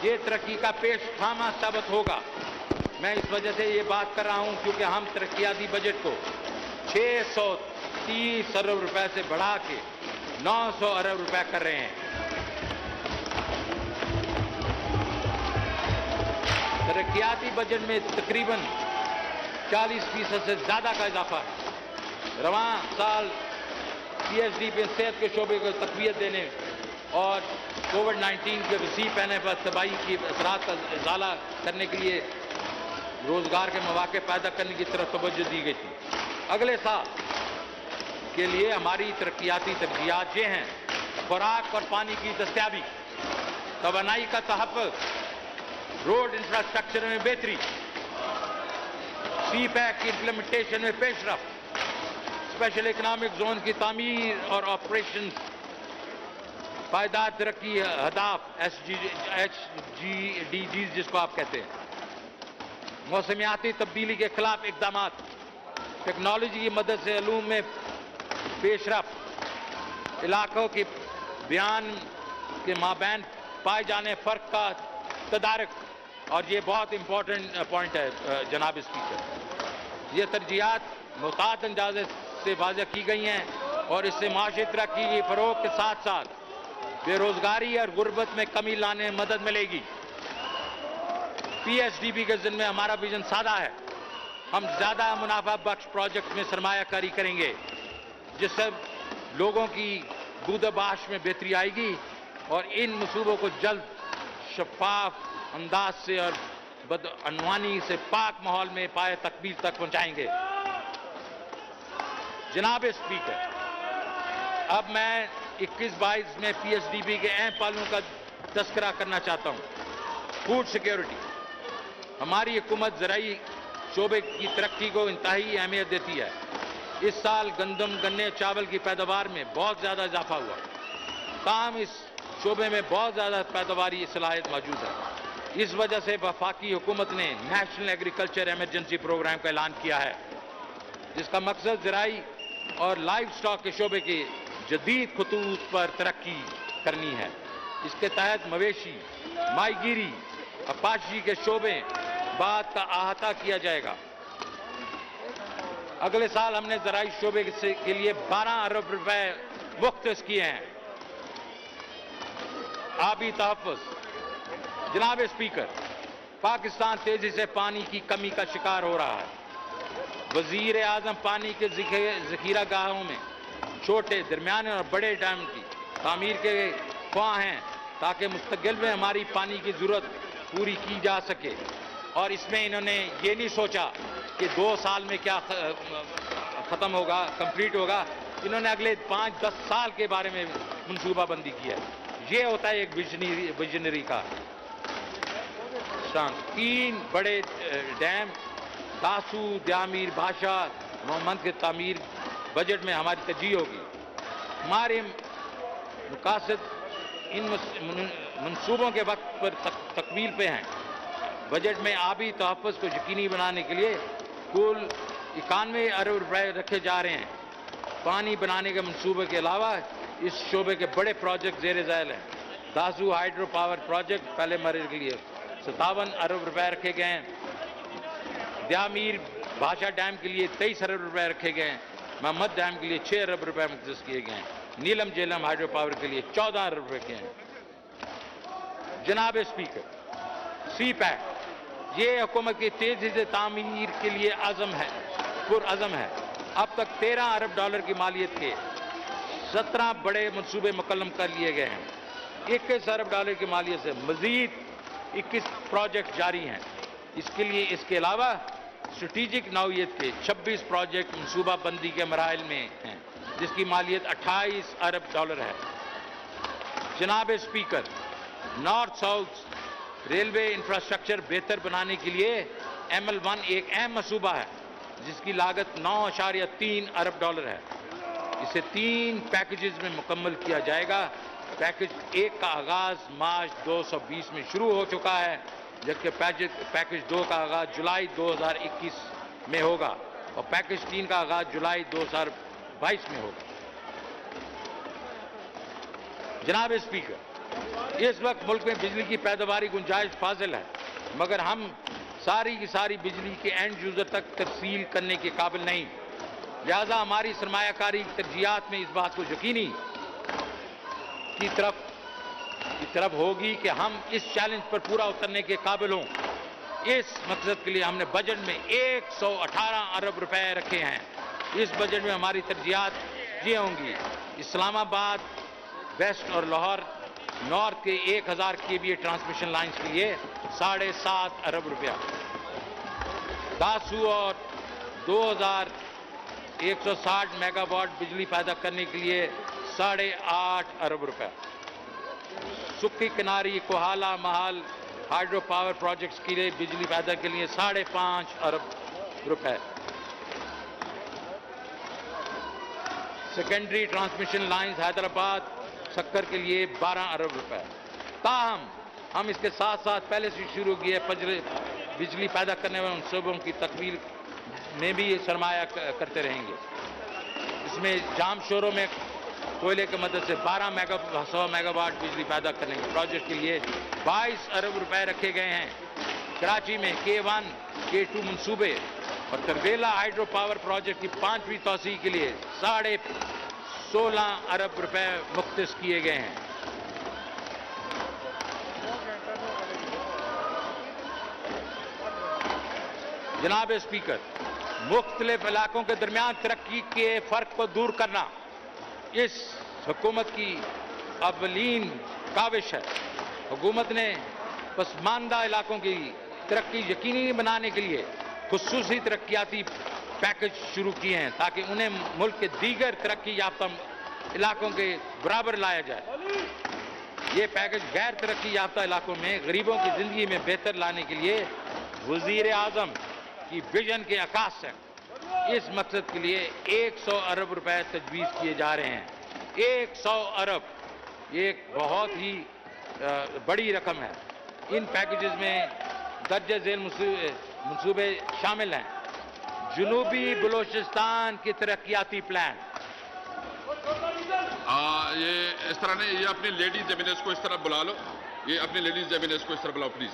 [SPEAKER 2] ये तरक्की का पेश खामा साबित होगा। मैं इस वजह से ये बात कर रहा हूं क्योंकि हम तरक्याती बजट को 630 अरब रुपए से बढ़ा के 900 अरब रुपए कर रहे हैं। तरक्याती बजट में तकरीबन 40% से ज्यादा का इजाफा है। रवां साल PhD पे सेहत के शोबे को तक़वियत देने और कोविड-19 के वसी पैने पर तबाही की असरात का इज़ाला करने के लिए रोजगार के मौके पैदा करने की तरफ तवज्जो दी गई थी। अगले साल के लिए हमारी तरक्याती तरजीहात ये हैं: खुराक और पानी की दस्तयाबी, तवानाई का तहफ़्फ़ुज़, रोड इंफ्रास्ट्रक्चर में बेहतरी, CPEC की इम्प्लीमेंटेशन में पेशरफ, स्पेशल इकनॉमिक जोन की तामीर और ऑपरेशन, पायदार तरक्की हदाफ SDGs जिसको आप कहते हैं, मौसमियाती तब्दीली के खिलाफ इक़दामात, टेक्नोलॉजी की मदद से इल्म में पेशरफ, इलाकों के बयान के माबैन पाए जाने फ़र्क का तदारक। और ये बहुत इंपॉर्टेंट पॉइंट है जनाब स्पीकर, ये तरजीहात मुताद अंदाज़े से वाज़ह की गई हैं और इससे माशी तरक्की की फ़रोग़ के साथ साथ बेरोज़गारी और गुर्बत में कमी लाने में मदद मिलेगी। PSDB के जिम्मे हमारा विजन सादा है। हम ज्यादा मुनाफा बख्श प्रोजेक्ट में सरमायाकारी करेंगे, जिससे लोगों की बूद-ए-बाश में बेहतरी आएगी और इन मंसूबों को जल्द शफाफ अंदाज से और बदअनवानी से पाक माहौल में पाए तकमील तक पहुंचाएंगे। जनाब स्पीकर, अब मैं 21-22 में PSDB के अहम पहलुओं का तस्करा करना चाहता हूं। Food security. हमारी हुकूमत ज़राई शोबे की तरक्की को इंतहाई अहमियत देती है। इस साल गंदम, गन्ने, चावल की पैदावार में बहुत ज़्यादा इजाफा हुआ, ताहम इस शोबे में बहुत ज़्यादा पैदावारी सलाहियत मौजूद है। इस वजह से वफाकी हुकूमत ने नेशनल एग्रीकल्चर इमरजेंसी प्रोग्राम का ऐलान किया है, जिसका मकसद ज़राई और लाइव स्टॉक के शोबे के जदीद खतूत पर तरक्की करनी है। इसके तहत मवेशी, माहीगीरी, अपाशी के शोबे बात का अहाता किया जाएगा। अगले साल हमने ज़राई शोबे के लिए 12 अरब रुपए मुख्तस किए हैं। आबी तहफ़्फ़ुज़। जनाब स्पीकर, पाकिस्तान तेजी से पानी की कमी का शिकार हो रहा है। वज़ीर आज़म पानी के ज़ख़ीरा गाहों में छोटे, दरमियाने और बड़े डैम की तामीर के ख्वाह हैं, ताकि मुस्तक़बिल में हमारी पानी की ज़रूरत पूरी की जा सके। और इसमें इन्होंने ये नहीं सोचा कि 2 साल में क्या ख़त्म होगा, कंप्लीट होगा। इन्होंने अगले 5-10 साल के बारे में मनसूबाबंदी की है। ये होता है एक विजनरी का शान। 3 बड़े डैम दासू, द्यामीर, भाषा, मोहम्मद के तामीर बजट में हमारी तरजीह होगी। हमारे मुकासद इन मंसूबों के वक्त पर तकमील पे हैं। बजट में आबी तहफ़्फ़ुज़ को यकीनी बनाने के लिए कुल 91 अरब रुपए रखे जा रहे हैं। पानी बनाने के मंसूबे के अलावा इस शोबे के बड़े प्रोजेक्ट ज़ेर ज़ैल हैं। दासू हाइड्रो पावर प्रोजेक्ट पहले मरहले के लिए 57 अरब रुपए रखे गए हैं। द्यामीर भाषा डैम के लिए 23 अरब रुपए रखे गए हैं। मोहम्मद डैम के लिए 6 अरब रुपए मुख्तस किए गए हैं। नीलम झेलम हाइड्रो पावर के लिए 14 अरब रुपए के हैं। जनाब स्पीकर, CPEC ये हुकूमत की तेजी से तामीर के लिए पुरअज़म है। अब तक 13 अरब डॉलर की मालियत के 17 बड़े मंसूबे मुकम्मल कर लिए गए हैं। 21 अरब डॉलर की मालियत से मजीद 21 प्रोजेक्ट जारी हैं। इसके अलावा स्ट्रेटेजिक नौइयत के 26 प्रोजेक्ट मनसूबा बंदी के मराहल में हैं, जिसकी मालियत 28 अरब डॉलर है। जनाब speaker, north south railway infrastructure बेहतर बनाने के लिए ML1 एक अहम मनसूबा है, जिसकी लागत 9.3 अरब डॉलर है। इसे 3 पैकेजेस में मुकम्मल किया जाएगा। पैकेज 1 का आगाज मार्च 2020 में शुरू हो चुका है, जबकि पैकेज 2 का आगाज जुलाई 2021 में होगा और पैकेज 3 का आगाज जुलाई 2022 में होगा। जनाब स्पीकर, इस वक्त मुल्क में बिजली की पैदावारी गुंजाइश फाजिल है, मगर हम सारी की सारी बिजली के एंड यूजर तक तरसील करने के काबिल नहीं। लिहाजा हमारी सरमायाकारी तरजीहात में इस बात को यकीनी की तरफ होगी कि हम इस चैलेंज पर पूरा उतरने के काबिल हों। इस मकसद के लिए हमने बजट में 118 अरब रुपए रखे हैं। इस बजट में हमारी तरजीहात ये होंगी: इस्लामाबाद वेस्ट और लाहौर नॉर्थ के 1000 kVA ट्रांसमिशन लाइन्स के लिए 7.5 अरब रुपया, दासू और 2160 मेगावाट बिजली पैदा करने के लिए 8.5 अरब रुपया, सुक्की किनारी Kohala Mahal hydro power projects के लिए बिजली पैदा के लिए 5.5 अरब रुपए, सेकेंडरी ट्रांसमिशन लाइन्स हैदराबाद सक्कर के लिए 12 अरब रुपए। ताहम हम इसके साथ साथ पहले से शुरू किए बिजली पैदा करने वाले मनसूबों की तकमील में भी सरमाया करते रहेंगे। इसमें जाम शोरों में कोयले की मदद से 100 मेगावाट बिजली पैदा करने के प्रोजेक्ट के लिए 22 अरब रुपए रखे गए हैं। कराची में K1, K2 मनसूबे और तरबेला हाइड्रो पावर प्रोजेक्ट की 5वीं तोसी के लिए 16.5 अरब रुपए मुख्तस किए गए हैं। जनाब स्पीकर, मुख्तलिफ इलाकों के दरमियान तरक्की के फर्क को दूर करना इस हुकूमत की अवलीन काविश है। हुकूमत ने पसमानदा इलाकों की तरक्की यकीनी बनाने के लिए खुसूसी तरक्याती पैकेज शुरू किए हैं ताकि उन्हें मुल्क के दीगर तरक्की याफ्ता इलाकों के बराबर लाया जाए। ये पैकेज गैर तरक्की याफ्ता इलाकों में गरीबों की जिंदगी में बेहतर लाने के लिए वजीर आजम की विजन के अक्स है। इस मकसद के लिए 100 अरब रुपए तजवीज़ किए जा रहे हैं। 100 अरब, ये एक बहुत ही बड़ी रकम है। इन पैकेजेस में दर्ज झेल मंसूबे शामिल हैं। जुनूबी बलोचिस्तान की तरक्याती प्लान,
[SPEAKER 3] ये इस तरह नहीं, ये अपनी लेडीज एमिनेंस को इस तरह बुला लो, ये अपनी लेडीज एमिनेंस को इस तरह बुलाओ प्लीज।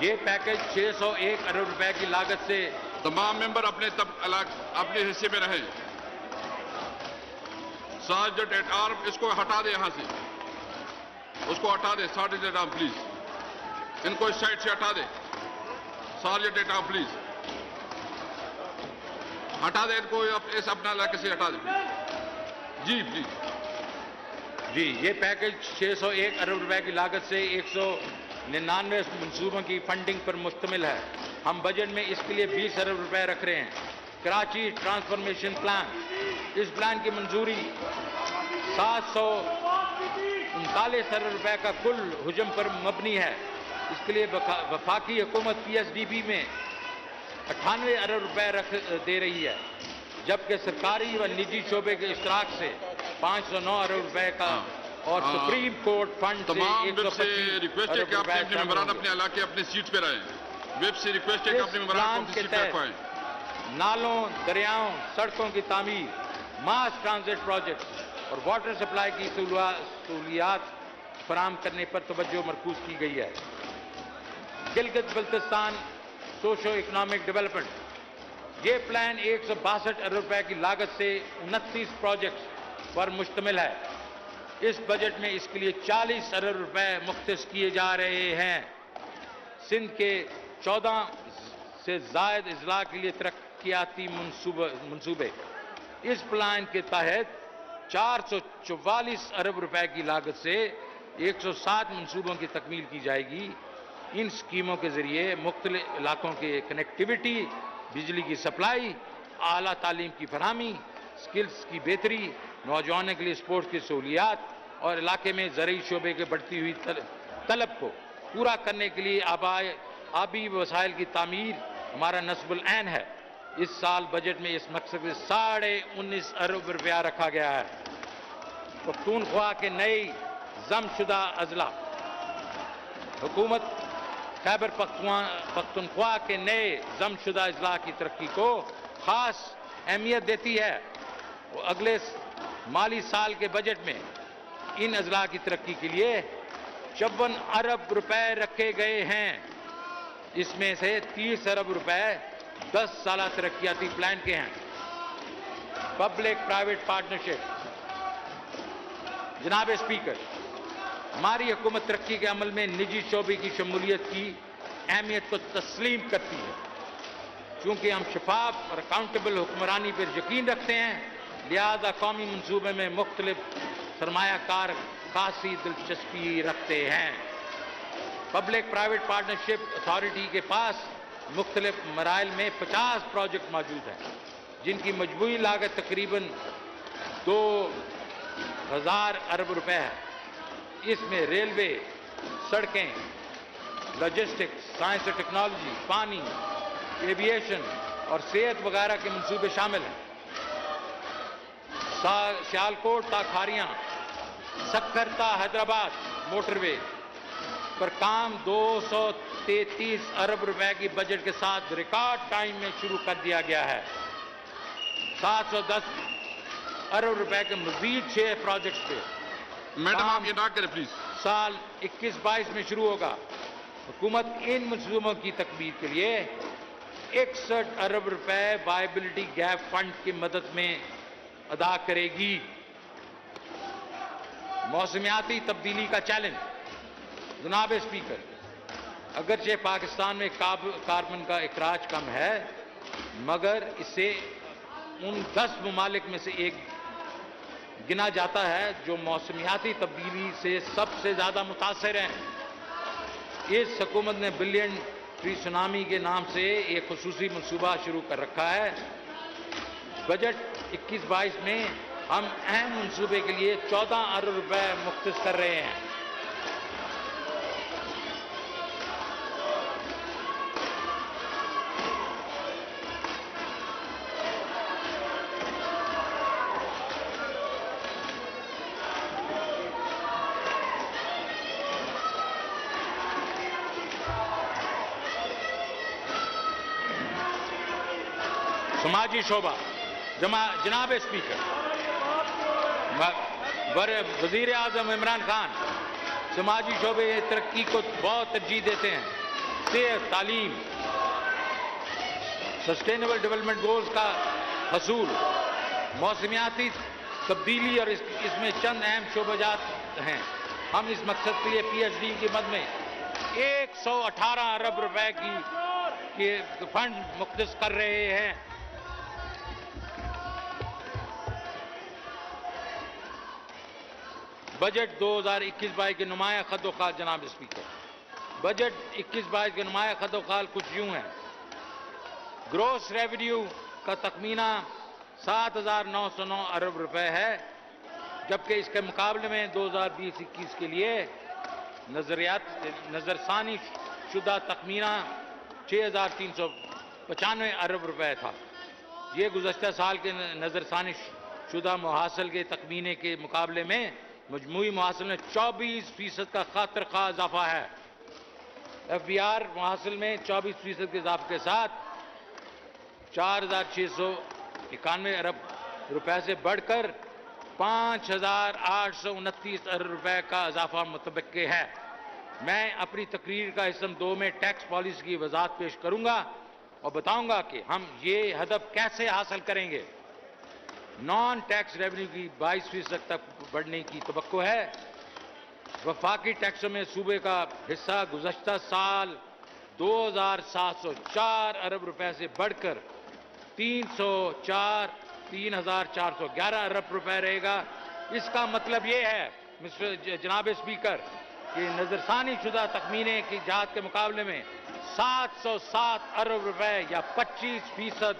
[SPEAKER 2] ये पैकेज 601 अरब रुपए की लागत से
[SPEAKER 3] तमाम मेंबर अपने हिस्से में रहें। सार्जेंट एट आर्म इसको हटा दे, यहां से उसको हटा दे। सार्जेंट एट आर्म प्लीज, इनको इस साइड से हटा दे। सार्जेंट एट आर्म प्लीज हटा दे इनको, इस अपना इलाके से हटा दे जी प्लीज।
[SPEAKER 2] जी, ये पैकेज 601 अरब रुपए की लागत से 199 मंसूबों की फंडिंग पर मुश्तमिल है। हम बजट में इसके लिए 20 अरब रुपए रख रहे हैं। कराची ट्रांसफॉर्मेशन प्लान, इस प्लान की मंजूरी 739 अरब रुपए का कुल हुजम पर मबनी है। इसके लिए वफाकी हुकूमत PSDB में 98 अरब रुपए दे रही है, जबकि सरकारी व निजी शोबे के इश्तराक से 509 अरब रुपए का और सुप्रीम कोर्ट फंड से 125
[SPEAKER 3] रिक्वेस्ट है कि आप अपने मेंबरान अपने इलाके अपने सीट पे रहें। वेब से रिक्वेस्ट है कि अपने मेंबरान अपनी सीट पे रखवाएं।
[SPEAKER 2] नालों, दरियाओं, सड़कों की तामीर, मास ट्रांजिट प्रोजेक्ट और वाटर सप्लाई की सहूलियात फराहम करने पर तवज्जो मरकूज की गई है। Gilgit Baltistan socio economic development, ये प्लान 162 अरब रुपए की लागत से 29 प्रोजेक्ट्स पर मुश्तमिल है। इस बजट में इसके लिए 40 अरब रुपए मुख्तस किए जा रहे हैं। सिंध के 14 से जायद अजला के लिए तरक्याती मंसूबे, इस प्लान के तहत 444 अरब रुपए की लागत से 107 मंसूबों की तकमील की जाएगी। इन स्कीमों के जरिए मुख्तलिफ इलाकों के कनेक्टिविटी, बिजली की सप्लाई, आला तालीम की फरहमी, स्किल्स की बेहतरी, नौजवानों के लिए स्पोर्ट्स की सहूलियात और इलाके में ज़रूरी शोबे के बढ़ती हुई तलब को पूरा करने के लिए आबी वसाइल की तामीर हमारा नस्बुल ऐन है। इस साल बजट में इस मकसद से 19.5 अरब रुपया रखा गया है। पख्तूनख्वा के नए जमशुदा अजला, हुकूमत खैबर पख्तूनख्वा के नए जमशुदा अजला की तरक्की को खास अहमियत देती है। अगले माली साल के बजट में इन अजला की तरक्की के लिए 54 अरब रुपए रखे गए हैं। इसमें से 30 अरब रुपए 10 साला तरक्याती प्लान के हैं। पब्लिक प्राइवेट पार्टनरशिप, जनाब स्पीकर, हमारी हुकूमत तरक्की के अमल में निजी शोबे की शमूलियत की अहमियत को तस्लीम करती है। चूंकि हम शफाफ और अकाउंटेबल हुक्मरानी पर यकीन रखते हैं, लिहाजा कौमी मंसूबे में मुख्तलिफ सरमायाकार खासी दिलचस्पी रखते हैं। पब्लिक प्राइवेट पार्टनरशिप अथॉरिटी के पास मुख्तलिफ मराइल में 50 प्रोजेक्ट मौजूद हैं, जिनकी मजमूई लागत तकरीबन 2000 अरब रुपए है। इसमें रेलवे, सड़कें, लॉजिस्टिक्स, साइंस और टेक्नोलॉजी, पानी, एविएशन और सेहत वगैरह के मंसूबे शामिल हैं। सियालकोट ता खारियां, सक्कर ता हैदराबाद मोटरवे पर काम 233 अरब रुपए की बजट के साथ रिकॉर्ड टाइम में शुरू कर दिया गया है। 710 अरब रुपए के मजीद 6 प्रोजेक्ट्स पे
[SPEAKER 3] मैडम आप ये ना करें प्लीज।
[SPEAKER 2] साल 21-22 में शुरू होगा। हुकूमत इन मंसूबों की तकमील के लिए 61 अरब रुपए वायबिलिटी गैप फंड की मदद में अदा करेगी। मौसमियाती तब्दीली का चैलेंज, जनाब स्पीकर, अगरचे पाकिस्तान में कार्बन का अखराज कम है, मगर इसे उन 10 ममालिक में से एक गिना जाता है जो मौसमियाती तब्दीली से सबसे ज़्यादा मुतासर हैं। इस हुकूमत ने बिलियन ट्री सुनामी के नाम से एक खुसूसी मंसूबा शुरू कर रखा है। बजट 21-22 में हम अहम मंसूबे के लिए 14 अरब रुपए मुख्तस कर रहे हैं। समाजी शोबा, जनाब स्पीकर, वजीर आजम इमरान खान समाजी शोबे तरक्की को बहुत तरजीह देते हैं। सेहत, तालीम, सस्टेनेबल डेवलपमेंट गोल्स का हसूल, मौसमियाती तब्दीली और इसमें चंद अहम शोबाजात हैं। हम इस मकसद के लिए PhD की मद में 118 अरब रुपए के फंड मुख्तस कर रहे हैं। बजट 2021-22 के नुमाया खदोखाल, जनाब स्पीकर, बजट 21-22 के नुमाया खदोखाल कुछ यूं है। ग्रोस रेवेन्यू का तखमीना 7,909 अरब रुपए है, जबकि इसके मुकाबले में 2020-21 के लिए नजरसानी शुदा तखमीना 6,395 अरब रुपए था। ये गुज़श्ता साल के नजरसानी शुदा मुहासिल के तखमीने के मुकाबले में मजमूई मुहासिल में 24% का खातिर खा इजाफा है। FBR मुहासिल में 24% के इजाफे के साथ 4,691 अरब रुपए से बढ़कर 5,829 अरब रुपए का इजाफा मुतबक्के है। मैं अपनी तकरीर का हिस्सा 2 में टैक्स पॉलिसी की वजाहत पेश करूंगा और बताऊंगा कि हम ये हदफ कैसे हासिल करेंगे। नॉन टैक्स रेवेन्यू की 22% तक बढ़ने की तवक्को है। वफाकी टैक्सों में सूबे का हिस्सा गुज़श्ता साल 2,704 अरब रुपए से बढ़कर 3,411 अरब रुपए रहेगा। इसका मतलब ये है जनाब स्पीकर कि नजरसानी शुदा तखमीने की जात के मुकाबले में 707 अरब रुपए या 25%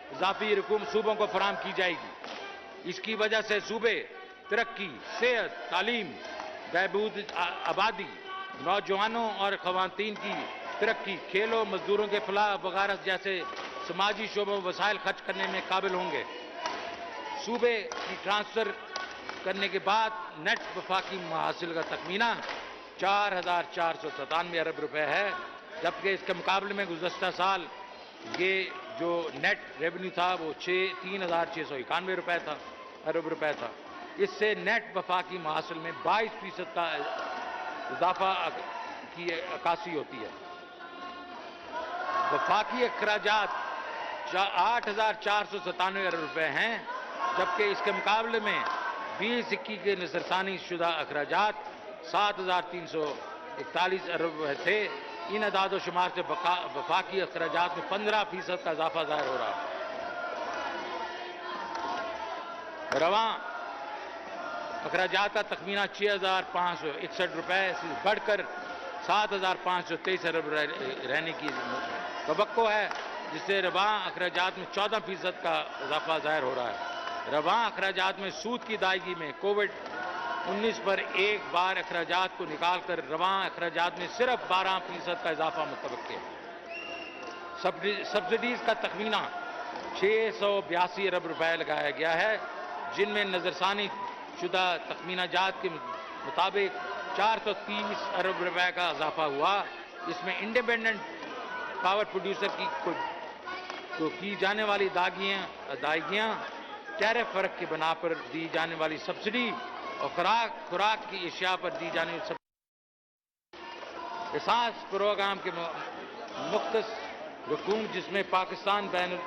[SPEAKER 2] इजाफी रकूम सूबों को फराहम की जाएगी। इसकी वजह से सूबे तरक्की, सेहत, तालीम, बहबूद आबादी, नौजवानों और खवातीन की तरक्की, खेलों, मजदूरों के फलाह वगैरह जैसे समाजी शोबों में वसाइल खर्च करने में काबिल होंगे। सूबे की ट्रांसफर करने के बाद नेट वफाकी महासिल का तखमीना 4,497 अरब रुपए है, जबकि इसके मुकाबले में गुज़श्ता साल ये जो नेट रेवेन्यू था वो 3,691 अरब रुपए था। इससे नेट वफाकी महासिल में 22% का इजाफा की अक्कासी होती है। वफाकी अखराजात 8,497 अरब रुपए हैं, जबकि इसके मुकाबले में 2021 के नजरसानी शुदा अखराजात 7,341 अरब थे। इन अदाद शुमार से वफाकी अखराजात में 15% का इजाफा जाहिर हो रहा है। रवां अखराजात का तखमीना 6,561 रुपए से बढ़कर 7,523 अरब रहने की तवक्को है, जिससे रवां अखराजात में 14% का इजाफा जाहिर हो रहा है। रवां अखराजात में सूद की अदायगी में कोविड-19 पर एक बार अखराजात को निकालकर रवां अखराजात में सिर्फ 12% का इजाफा मुतवक्के है। सब्सिडीज का तखमीना 682 अरब रुपए लगाया गया है, जिनमें नजरसानी शुदा तखमीना जात के मुताबिक 430 अरब रुपए का इजाफा हुआ। इसमें इंडिपेंडेंट पावर प्रोड्यूसर को की जाने वाली अदायगियाँ, टैरिफ फर्क के बना पर दी जाने वाली सब्सिडी और खुराक की अशिया पर दी जाने वाली एहसास प्रोग्राम के मुख्तस रकूम, जिसमें पाकिस्तान बैन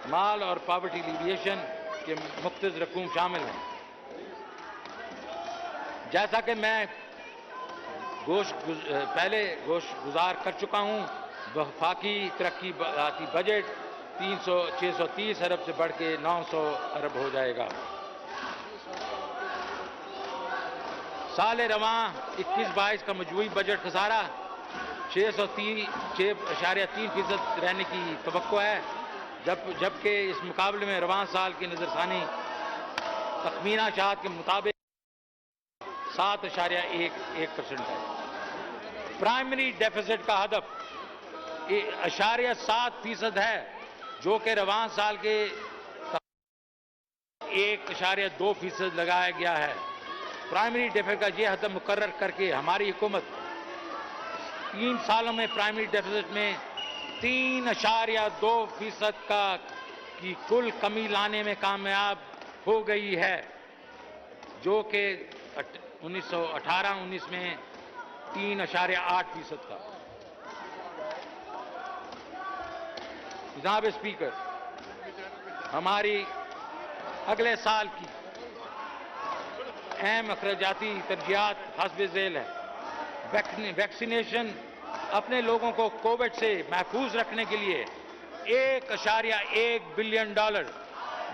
[SPEAKER 2] माल और पॉवर्टी एलिविएशन के मुख्तस रकूम शामिल हैं। जैसा कि मैं پہلے گوشت گزار کر چکا ہوں. وفاقی ترقی آتی بجٹ 630 ارب سے بڑھ کے 900 ارب ہو جائے گا. سال رواں 21-22 کا مجموعی بجٹ خسارہ 6.3% رہنے کی توقع ہے، جبکہ اس مقابلے میں رواں سال کی نظر ثانی تخمینہ اشاعت کے مطابق 7.1% ہے. پرائمری ڈیفیسٹ کا ہدف 0.7% ہے، جو کہ رواں سال کے 1.2% لگایا گیا ہے. پرائمری ڈیفیسٹ کا یہ ہدف مقرر کر کے ہماری حکومت 3 سالوں میں پرائمری ڈیفیسٹ میں 3.2% کی کل کمی لانے میں کامیاب ہو گئی ہے، جو کہ 2018-19 میں 3.8% تھا. جناب اسپیکر، ہماری اگلے سال کی اہم اخراجاتی ترجیحات حسب ذیل ہے. ویکسینیشن اپنے لوگوں کو کووڈ سے محفوظ رکھنے کے لیے $1.1 بلین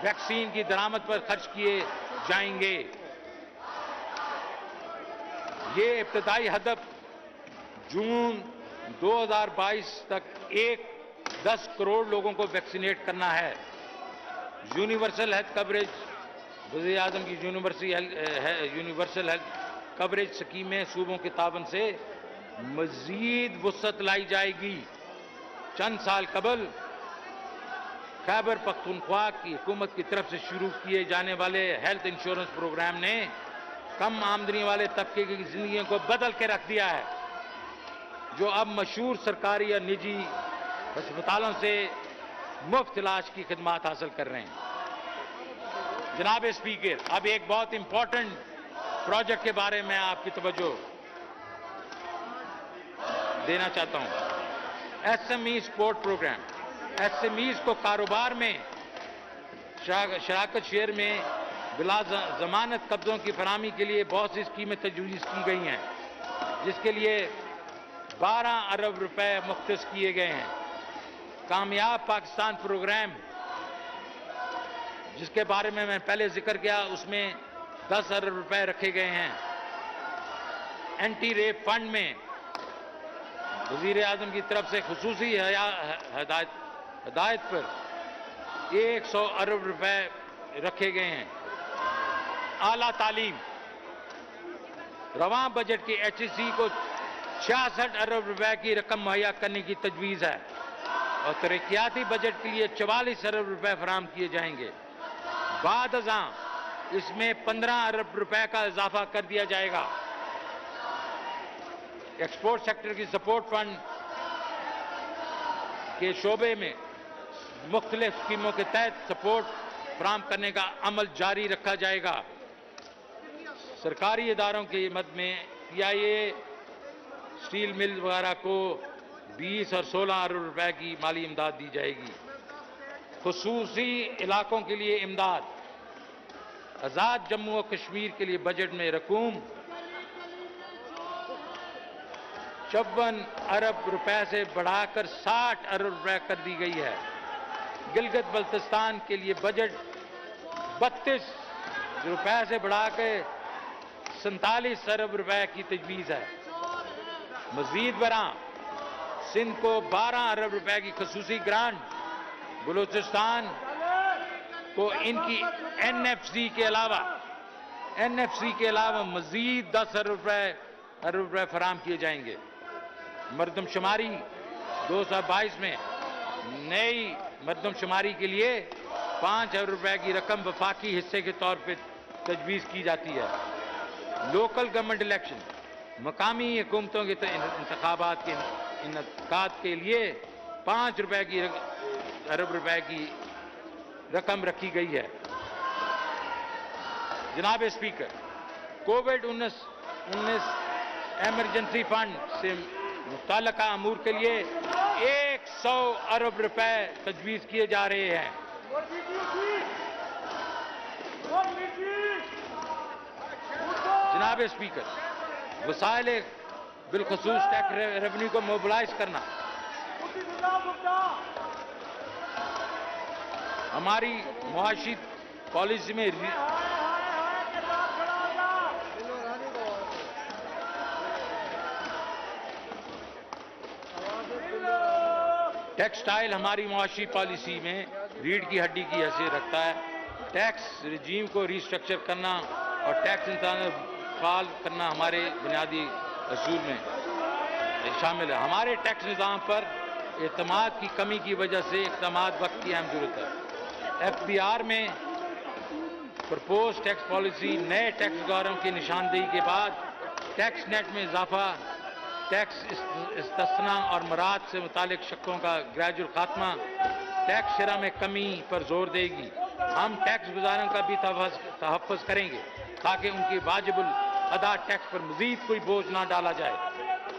[SPEAKER 2] ویکسین کی درآمد پر خرچ کیے جائیں گے. یہ ابتدائی ہدف جون 2022 تک 10 کروڑ لوگوں کو ویکسینیٹ کرنا ہے. یونیورسل ہیلتھ کوریج وزیر اعظم کی یونیورسل ہیلتھ کوریج اسکیم میں صوبوں کے تعاون سے مزید وسعت لائی جائے گی. چند سال قبل خیبر پختونخوا کی حکومت کی طرف سے شروع کیے جانے والے ہیلتھ انشورنس پروگرام نے کم آمدنی والے طبقے کی زندگیوں کو بدل کے رکھ دیا ہے، جو اب مشہور سرکاری یا نجی ہسپتالوں سے مفت علاج کی خدمات حاصل کر رہے ہیں. جناب اسپیکر، اب ایک بہت امپورٹنٹ پروجیکٹ کے بارے میں آپ کی توجہ دینا چاہتا ہوں. SME support programme. SMEs کو کاروبار میں شراکت شیئر میں بلا ضمانت قبضوں کی فراہمی کے لیے بہت سی اسکیمیں تجویز کی گئی ہیں، جس کے لیے 12 ارب روپے مختص کیے گئے ہیں. کامیاب پاکستان پروگرام، جس کے بارے میں پہلے ذکر کیا، اس میں 10 ارب روپے رکھے گئے ہیں. اینٹی ریپ فنڈ میں وزیر اعظم کی طرف سے خصوصی ہدایت پر 100 ارب روپے رکھے گئے ہیں. اعلیٰ تعلیم. رواں بجٹ کی HEC کو 66 ارب روپے کی رقم مہیا کرنے کی تجویز ہے اور ترقیاتی بجٹ کے لیے 44 ارب روپے فراہم کیے جائیں گے. بعد ازاں اس میں 15 ارب روپے کا اضافہ کر دیا جائے گا. ایکسپورٹ سیکٹر کی سپورٹ فنڈ کے شعبے میں مختلف اسکیموں کے تحت سپورٹ فراہم کرنے کا عمل جاری رکھا جائے گا. سرکاری اداروں کی مد میں PIA اسٹیل مل وغیرہ کو 20 اور 16 ارب روپے کی مالی امداد دی جائے گی. خصوصی علاقوں کے لیے امداد. آزاد جموں و کشمیر کے لیے بجٹ میں رقوم 54 ارب روپے سے بڑھا کر 60 ارب روپے کر دی گئی ہے. گلگت بلتستان کے لیے بجٹ 32 روپے سے بڑھا کے 47 ارب روپے کی تجویز ہے. مزید برآں سندھ کو 12 ارب روپے کی خصوصی گرانٹ. بلوچستان کو ان کی NFC کے علاوہ مزید 10 ارب روپے فراہم کیے جائیں گے. مردم شماری 2022 میں نئی مردم شماری کے لیے 5 ارب روپے کی رقم وفاقی حصے کے طور پہ تجویز کی جاتی ہے. Local government election. مقامی حکومتوں کے انتخابات کے انعقاد کے لیے 5 ارب روپے کی رقم رکھی گئی ہے. جناب اسپیکر، کووڈ-19 ایمرجنسی فنڈ سے متعلقہ امور کے لیے 100 ارب روپے تجویز کیے جا رہے ہیں. جناب اسپیکر، وسائل बिलखसूस टैक्स रेवेन्यू को मोबिलाइज करना, हमारी मुआशी पॉलिसी में टेक्सटाइल हमारी मुआशी पॉलिसी में रीढ़ की हड्डी की हैसियत रखता है। टैक्स रिजीम को रिस्ट्रक्चर करना और टैक्स इंतजाम फाल करना हमारे बुनियादी असूल में शामिल है। हमारे टैक्स निज़ाम पर एतमाद की कमी की वजह से इक़दामात वक्त की अहम ज़रूरत है। FBR में प्रपोज टैक्स पॉलिसी नए टैक्स गारों की निशानदेही के बाद टैक्स नेट में इजाफा, टैक्स इस्तस्ना और मराद से मुतालिक शक्कों का ग्रेजुअल खात्मा, टैक्स शरह में कमी पर जोर देगी। हम टैक्स गुजारों का भी तहफ़्फ़ुज़ करेंगे ताकि उनकी वाजिबुल अदा टैक्स पर मज़ीद कोई बोझ ना डाला जाए।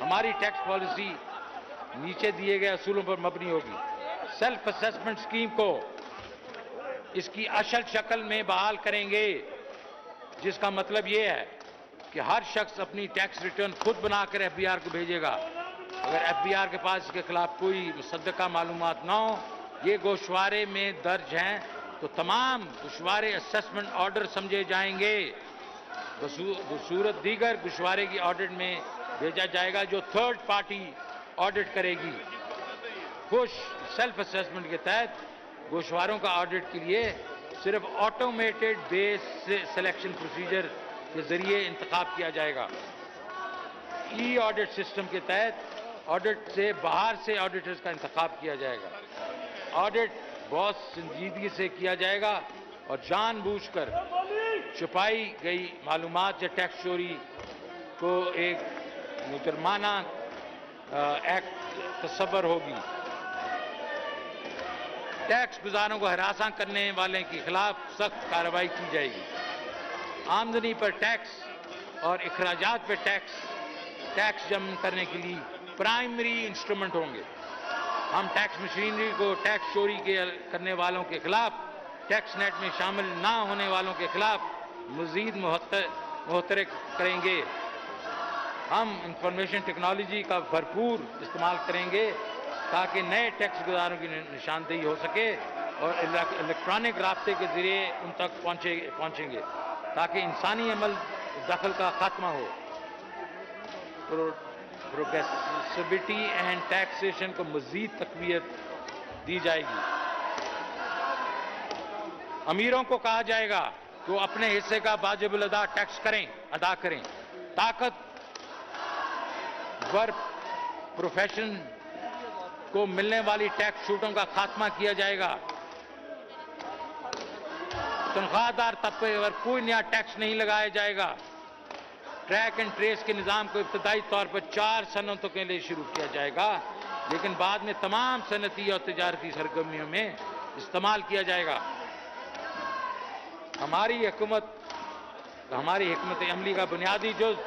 [SPEAKER 2] हमारी टैक्स पॉलिसी नीचे दिए गए असूलों पर मबनी होगी। सेल्फ असेसमेंट स्कीम को इसकी असल शक्ल में बहाल करेंगे, जिसका मतलब ये है कि हर शख्स अपनी टैक्स रिटर्न खुद बनाकर FBR को भेजेगा। अगर FBR के पास इसके खिलाफ कोई मुसद्दका मालूमात ना हो, ये गोशवारे में दर्ज हैं, तो तमाम गोशवारे असेसमेंट ऑर्डर समझे जाएंगे। बसूरत दीगर गोशवारे की ऑडिट में भेजा जाएगा जो थर्ड पार्टी ऑडिट करेगी। खुश सेल्फ असेसमेंट के तहत गोशवारों का ऑडिट के लिए सिर्फ ऑटोमेटेड बेस सिलेक्शन प्रोसीजर के जरिए इंतखाब किया जाएगा। ई ऑडिट सिस्टम के तहत ऑडिट से बाहर से ऑडिटर्स का इंतखाब किया जाएगा। ऑडिट बहुत संजीदगी से किया जाएगा और जानबूझकर छुपाई गई मालूमात या टैक्स चोरी को एक मुजरमाना एक्ट तस्वर होगी। टैक्स गुजारों को हरासा करने वाले के खिलाफ सख्त कार्रवाई की जाएगी। आमदनी पर टैक्स और अखराजात पर टैक्स जमा करने के लिए प्राइमरी इंस्ट्रूमेंट होंगे। हम टैक्स मशीनरी को टैक्स चोरी करने वालों के खिलाफ, टैक्स नेट में शामिल ना होने वालों के खिलाफ मजीद मुहतरक करेंगे। हम इंफॉर्मेशन टेक्नोलॉजी का भरपूर इस्तेमाल करेंगे ताकि नए टैक्स गुजारों की निशानदेही हो सके और इलेक्ट्रॉनिक राब्ते के जरिए उन तक पहुँचेंगे ताकि इंसानी अमल दखल का खात्मा हो। प्रोग्रेसिविटी एंड टैक्सेशन को मजीद तकवीत दी जाएगी। अमीरों को कहा जाएगा कि वो अपने हिस्से का वाजिबुल अदा टैक्स अदा करें। ताकतवर प्रोफेशन को मिलने वाली टैक्स छूटों का खात्मा किया जाएगा। तनख्वाहदार तबके पर कोई नया टैक्स नहीं लगाया जाएगा। ट्रैक एंड ट्रेस के निज़ाम को इब्तदाई तौर पर 4 सनतों के लिए शुरू किया जाएगा, लेकिन बाद में तमाम सनती और तिजारती सरगर्मियों में इस्तेमाल किया जाएगा। हमारी हिकमत अमली का बुनियादी जुज़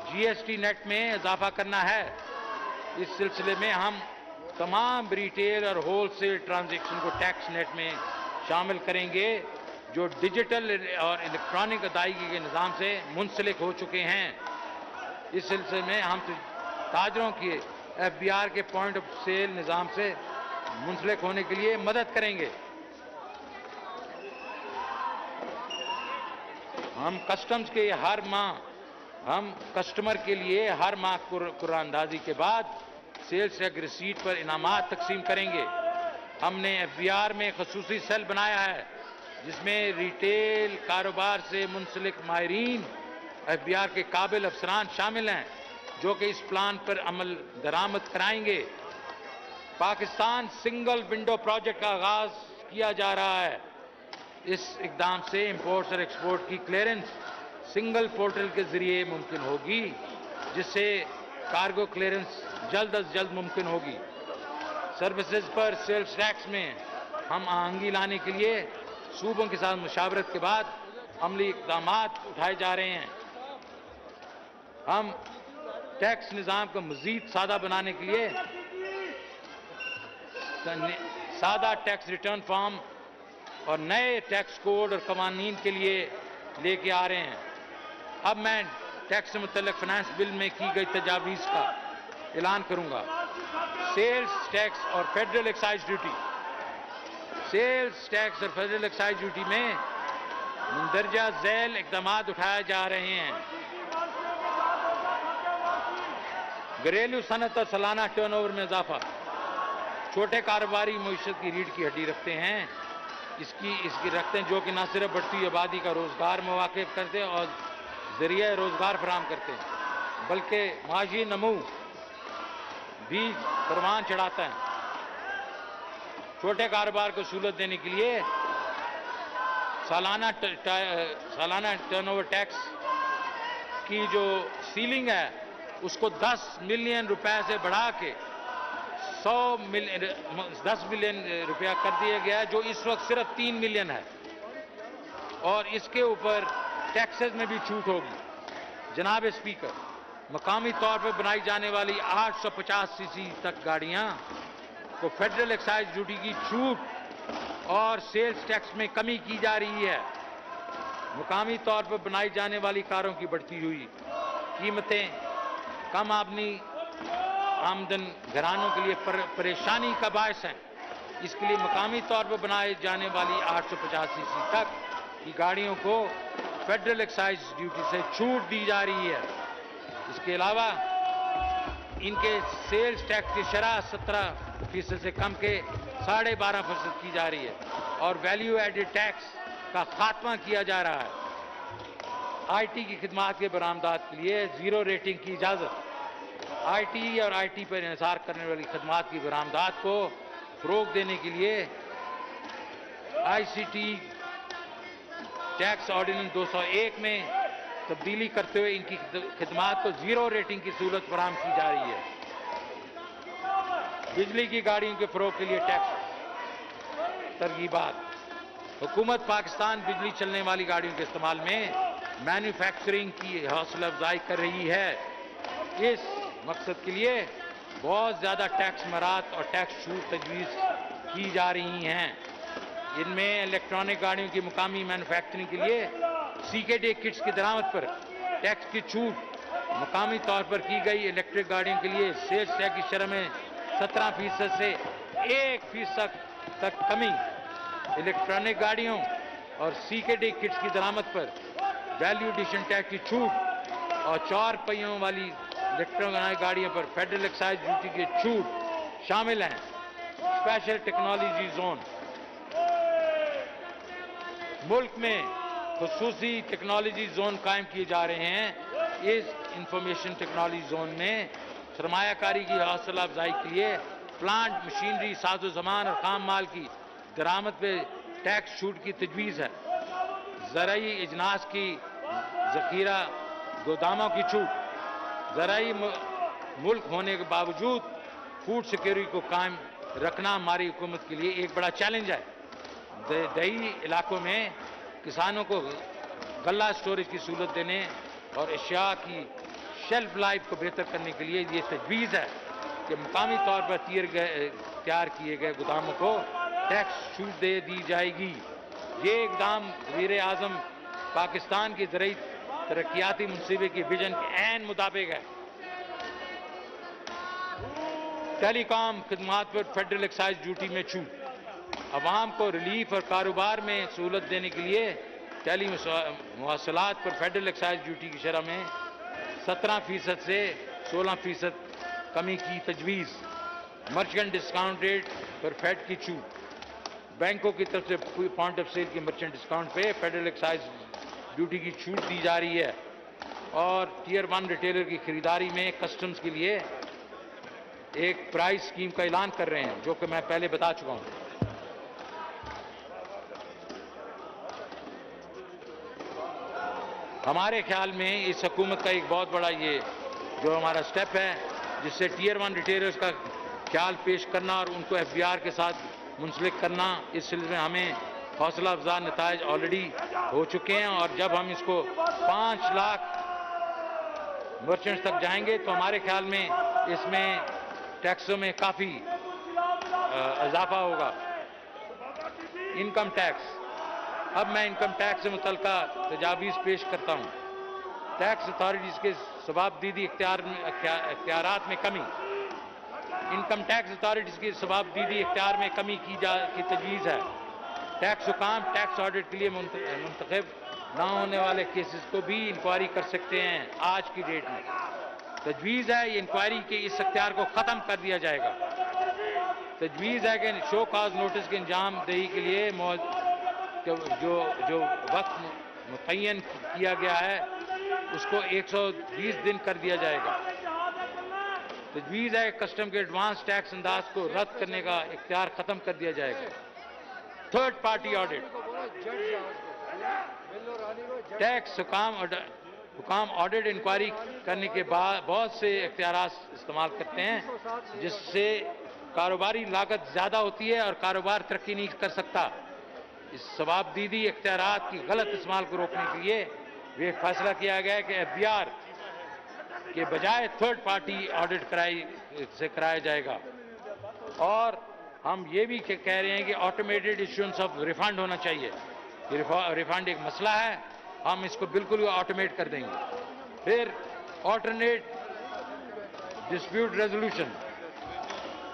[SPEAKER 2] GST नेट में इजाफा करना है। इस सिलसिले में हम तमाम रिटेल और होलसेल ट्रांजैक्शन को टैक्स नेट में शामिल करेंगे जो डिजिटल और इलेक्ट्रॉनिक अदायगी के निज़ाम से मुंसलिक हो चुके हैं। इस सिलसिले में हम ताजरों के FBR के पॉइंट ऑफ सेल निज़ाम से मुंसलिक होने के लिए मदद करेंगे। हम कस्टमर के लिए हर माह कुरानंदाजी के बाद सेल्स टैक्स रिसीट पर इनामात तकसीम करेंगे। हमने FBR में खसूसी सेल बनाया है जिसमें रिटेल कारोबार से मुंसलिक माहिरीन FBR के काबिल अफसरान शामिल हैं जो कि इस प्लान पर अमल दरामद कराएंगे। पाकिस्तान सिंगल विंडो प्रोजेक्ट का आगाज किया जा रहा है। इस इकदाम से इंपोर्ट्स और एक्सपोर्ट की क्लियरेंस सिंगल पोर्टल के जरिए मुमकिन होगी, जिससे कार्गो क्लियरेंस जल्द अज जल्द मुमकिन होगी। सर्विसेज पर सेल्स टैक्स में हम आहंगी लाने के लिए सूबों के साथ मुशावरत के बाद अमली इक़दाम उठाए जा रहे हैं। हम टैक्स निज़ाम को मज़ीद सादा बनाने के लिए सादा टैक्स रिटर्न फॉर्म और नए टैक्स कोड और कवानीन के लिए लेके आ रहे हैं। अब मैं टैक्स से मुतल्लिक फाइनेंस बिल में की गई तजावीज़ का ऐलान करूंगा। सेल्स टैक्स और federal excise duty, sales tax और फेडरल एक्साइज ड्यूटी में मंदरजा झैल इक़दामात उठाए जा रहे हैं। घरेलू सनत और सालाना टर्नओवर में इजाफा, छोटे कारोबारी मईशत की रीढ़ की हड्डी रखते हैं, इसकी रखते हैं, जो कि न सिर्फ बढ़ती आबादी का रोजगार मौके करते हैं और जरिए रोजगार फराहम करते हैं, बल्कि माशी नमू भी परवान चढ़ाता है। छोटे कारोबार को सहूलत देने के लिए सालाना टर्नओवर टैक्स की जो सीलिंग है उसको 10 मिलियन रुपए से बढ़ा के 10 मिलियन रुपया कर दिया गया, जो इस वक्त सिर्फ 3 मिलियन है, और इसके ऊपर टैक्सेस में भी छूट होगी। जनाब स्पीकर, मकामी तौर पर बनाई जाने वाली 850 सीसी तक गाड़ियां को फेडरल एक्साइज ड्यूटी की छूट और सेल्स टैक्स में कमी की जा रही है। मकामी तौर पर बनाई जाने वाली कारों की बढ़ती हुई कीमतें कम आमदन घरानों के लिए परेशानी का बायस हैं। इसके लिए मकामी तौर पर बनाए जाने वाली 850 सीसी तक की गाड़ियों को फेडरल एक्साइज ड्यूटी से छूट दी जा रही है। इसके अलावा इनके सेल्स टैक्स की शरह 17% से कम के 12.5% की जा रही है और वैल्यू एडेड टैक्स का खात्मा किया जा रहा है। आईटी की खिदमात के बरामदात के लिए 0 रेटिंग की इजाजत, आईटी और आईटी पर इन्हिसार करने वाली खिदमात की बरामदात को फरोग देने के लिए आईसीटी टैक्स ऑर्डिनेंस 201 में तब्दीली करते हुए इनकी खिदमात को 0 रेटिंग की सहूलत फराहम की जा रही है। बिजली की गाड़ियों के फरोग के लिए टैक्स तरगीबात, हुकूमत पाकिस्तान बिजली चलने वाली गाड़ियों के इस्तेमाल में मैन्युफैक्चरिंग की हौसला अफजाई कर रही है। इस मकसद के लिए बहुत ज़्यादा टैक्स मरात और टैक्स छूट तजवीज़ की जा रही हैं। इनमें इलेक्ट्रॉनिक गाड़ियों की मुकामी मैन्युफैक्चरिंग के लिए सीकेडी किट्स की दरामद पर टैक्स की छूट, मुकामी तौर पर की गई इलेक्ट्रिक गाड़ियों के लिए सेल्स टैक्स की शरह में 17% से 1% तक कमी, इलेक्ट्रॉनिक गाड़ियों और सीकेडी किट्स की दरामद पर वैल्यू एडिशन टैक्स की छूट और 4 पहियों वाली इलेक्ट्रॉनिक गाड़ियों पर फेडरल एक्साइज ड्यूटी की छूट शामिल हैं। स्पेशल टेक्नोलॉजी जोन, मुल्क में खुसूसी टेक्नोलॉजी जोन कायम किए जा रहे हैं। इस इंफॉर्मेशन टेक्नोलॉजी जोन में सरमायाकारी की हौसला अफजाई के लिए प्लांट, मशीनरी, साजो सामान और खाम माल की दरामद पे टैक्स छूट की तजवीज़ है। ज़राई इजनास की ज़ख़ीरा गोदामों की छूट, ज़राई मुल्क होने के बावजूद फूड सिक्योरिटी को कायम रखना हमारी हुकूमत के लिए एक बड़ा चैलेंज है। दही इलाकों में किसानों को गल्ला स्टोरेज की सहूलत देने और अशिया की शेल्फ लाइफ को बेहतर करने के लिए ये तजवीज़ है कि मुकामी तौर पर तैयार किए गए गोदामों को टैक्स छूट दे दी जाएगी। ये इक़दाम वज़ीर आज़म पाकिस्तान के ज़राई तरक्याती मनसूबे की विजन के ऐन मुताबिक है। टेलीकॉम खिदमात पर फेडरल एक्साइज ड्यूटी में छूट, अवाम को रिलीफ और कारोबार में सहूलत देने के लिए टेली मवासलात पर फेडरल एक्साइज ड्यूटी की शरह में 17% से 16% कमी की तजवीज़, मर्चेंट डिस्काउंट रेट पर फेड की छूट, बैंकों की तरफ से पॉइंट ऑफ सेल की मर्चेंट डिस्काउंट पे फेडरल एक्साइज ड्यूटी की छूट दी जा रही है और टियर 1 रिटेलर की खरीदारी में कस्टम्स के लिए एक प्राइस स्कीम का ऐलान कर रहे हैं, जो कि मैं पहले बता चुका हूं। हमारे ख्याल में इस हुकूमत का एक बहुत बड़ा ये जो हमारा स्टेप है, जिससे टियर 1 रिटेलर्स का ख्याल पेश करना और उनको एफबीआर के साथ मुंसलिक करना, इस सिलसिले में हमें हौसला अफजा नताइज ऑलरेडी हो चुके हैं और जब हम इसको 5 लाख मर्चेंट्स तक जाएंगे तो हमारे ख्याल में इसमें टैक्सों में काफ़ी इजाफा होगा। इनकम टैक्स, अब मैं इनकम टैक्स से मुतल्लिका तजावीज़ पेश करता हूँ। टैक्स अथॉरिटीज के सवाबदीदी इख्तियारात में कमी, इनकम टैक्स अथॉरिटीज की सवाबदीदी इख्तियार में कमी की तजवीज़ है। टैक्स हुकाम टैक्स ऑडिट के लिए मुंतखब ना होने वाले केसेस को भी इंक्वायरी कर सकते हैं। आज की डेट में तजवीज़ है ये इंक्वायरी के इस इख्तियार को ख़त्म कर दिया जाएगा। तजवीज़ है कि शो काज नोटिस के अंजाम दही के लिए जो वक्त मुतय्यन किया गया है उसको 120 दिन कर दिया जाएगा। तजवीज़ है कस्टम के एडवांस टैक्स अंदाज को रद्द करने का इख्तियार ख़त्म कर दिया जाएगा। थर्ड पार्टी ऑडिट, टैक्स हुकाम ऑडिट इंक्वायरी करने के बाद बहुत से इख्तियारात इस्तेमाल करते हैं जिससे कारोबारी लागत ज़्यादा होती है और कारोबार तरक्की नहीं कर सकता। इस सवाबदीदी इख्तियारात की गलत इस्तेमाल को रोकने के लिए ये फैसला किया गया है कि FBR के बजाय थर्ड पार्टी ऑडिट कराया जाएगा। और हम ये भी कह रहे हैं कि ऑटोमेटेड इश्यूएंस ऑफ रिफंड होना चाहिए। रिफंड एक मसला है, हम इसको बिल्कुल ऑटोमेट कर देंगे। फिर ऑल्टरनेट डिस्प्यूट रेजोल्यूशन,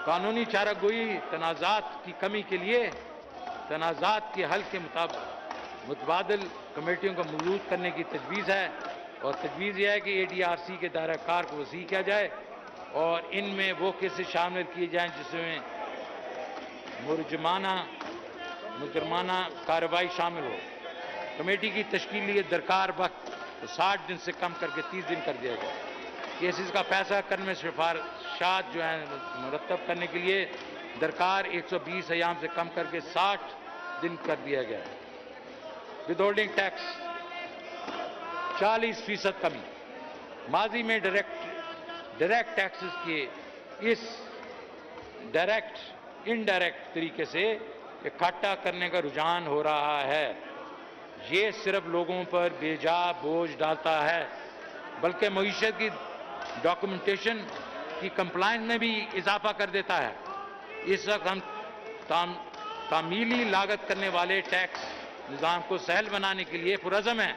[SPEAKER 2] कानूनी चारागोई तनाज़ात की कमी के लिए तनाज़ात के हल के मुतबादिल कमेटियों को मौजूद करने की तजवीज़ है। और तजवीज़ यह है कि ADRC के दायरा कार को वसी किया जाए और इनमें वो केसेस शामिल किए जाएं जिसमें मुजरमाना कार्रवाई शामिल हो। कमेटी की तश्कील लिए दरकार वक्त 60 दिन से कम करके 30 दिन कर दिया गया। केसेस का फैसला करने में सिफारिशात जो हैं मुरतब करने के लिए दरकार 120 अयाम से कम करके 60 दिन कर दिया गया। विदहोल्डिंग टैक्स 40% कमी, माजी में डायरेक्ट टैक्सेस के इस इनडायरेक्ट तरीके से इकट्ठा करने का रुझान हो रहा है। ये सिर्फ लोगों पर बेजा बोझ डालता है बल्कि मईशत की डॉक्यूमेंटेशन की कंप्लायंस में भी इजाफा कर देता है। इस वक्त हम तामीली लागत करने वाले टैक्स निज़ाम को सहल बनाने के लिए पुरज़म हैं।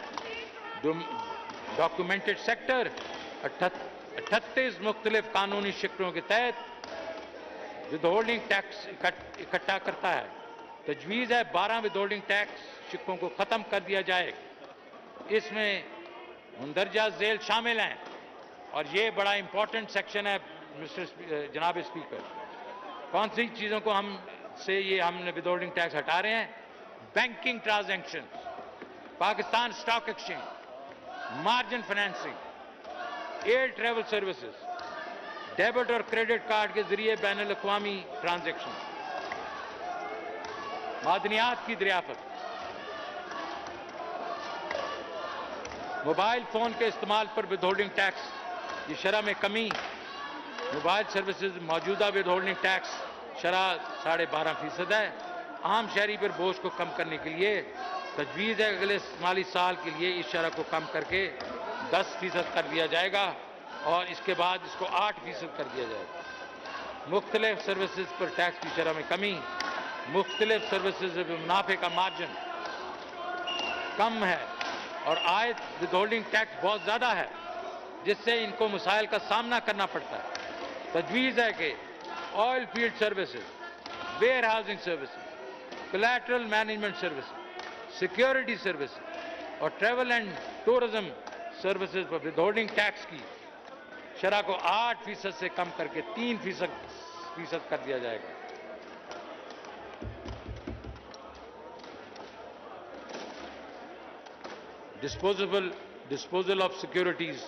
[SPEAKER 2] डॉक्यूमेंटेड सेक्टर 38 मुख्तलिफ कानूनी शिक्लों के तहत विदहोल्डिंग टैक्स इकट्ठा करता है। तजवीज़ है 12 विदहोल्डिंग टैक्स शिक्कों को ख़त्म कर दिया जाए। इसमें मुंदरजा झेल शामिल हैं और ये बड़ा इंपॉर्टेंट सेक्शन है जनाब स्पीकर। कौन सी चीज़ों को हमने विदहोल्डिंग टैक्स हटा रहे हैं? Banking transaction, Pakistan stock exchange, margin financing, air travel services, debit और क्रेडिट कार्ड के जरिए बैन अल-अक़वामी ट्रांजैक्शन, मादनियात की दरियाफत, मोबाइल फोन के इस्तेमाल पर विदहोल्डिंग टैक्स की शरह में कमी। मोबाइल सर्विसेज मौजूदा विदहोल्डिंग टैक्स शरह 12.5% है। आम शहरी पर बोझ को कम करने के लिए तजवीज़ है अगले माली साल के लिए इस शरह को कम करके 10% कर दिया जाएगा और इसके बाद इसको 8% कर दिया जाएगा। मुख्तलिफ सर्विसेज पर टैक्स की शरह में कमी, मुख्तलिफ सर्विसेज में मुनाफे का मार्जिन कम है और आयत विदहोल्डिंग टैक्स बहुत ज़्यादा है जिससे इनको मसाइल का सामना करना पड़ता है। तजवीज़ है कि oil field services, warehousing services, collateral management services, security services और ट्रैवल एंड टूरिज्म सर्विसेज पर विदहोल्डिंग टैक्स की शरह को 8% से कम करके 3% कर दिया जाएगा। डिस्पोजल ऑफ सिक्योरिटीज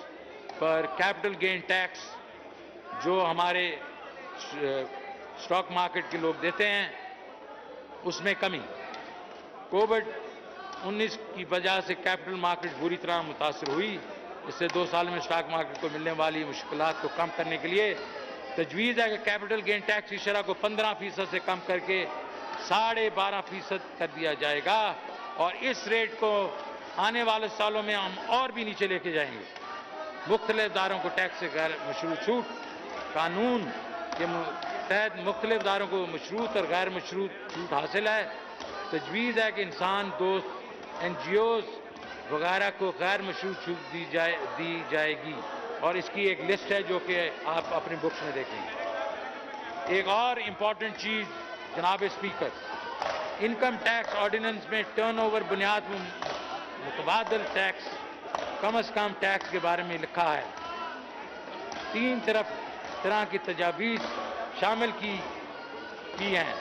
[SPEAKER 2] पर कैपिटल गेन टैक्स जो हमारे स्टॉक मार्केट के लोग देते हैं उसमें कमी। कोविड-19 की वजह से कैपिटल मार्केट बुरी तरह मुतासर हुई। इससे 2 साल में स्टॉक मार्केट को मिलने वाली मुश्किलात को कम करने के लिए तजवीज़ है कि कैपिटल गेन टैक्स की शरह को 15% से कम करके 12.5% कर दिया जाएगा और इस रेट को आने वाले सालों में हम और भी नीचे लेके जाएंगे। मुख्तलिफ दारों को टैक्स से गैर मशरूत छूट, कानून के तहत मुख्तलिफ दारों को मशरूत और गैर मशरूत छूट हासिल है। तजवीज़ है कि इंसान दोस्त NGOs वगैरह को गैर मशरूत छूट दी जाएगी, और इसकी एक लिस्ट है जो कि आप अपनी बुक्स में देखेंगे। एक और इम्पॉर्टेंट चीज़ जनाब स्पीकर, इनकम टैक्स ऑर्डिनेंस में टर्नओवर बुनियाद मुतबादल टैक्स, कम से कम टैक्स के बारे में लिखा है। 3 तरह की तजावीज़ शामिल की हैं।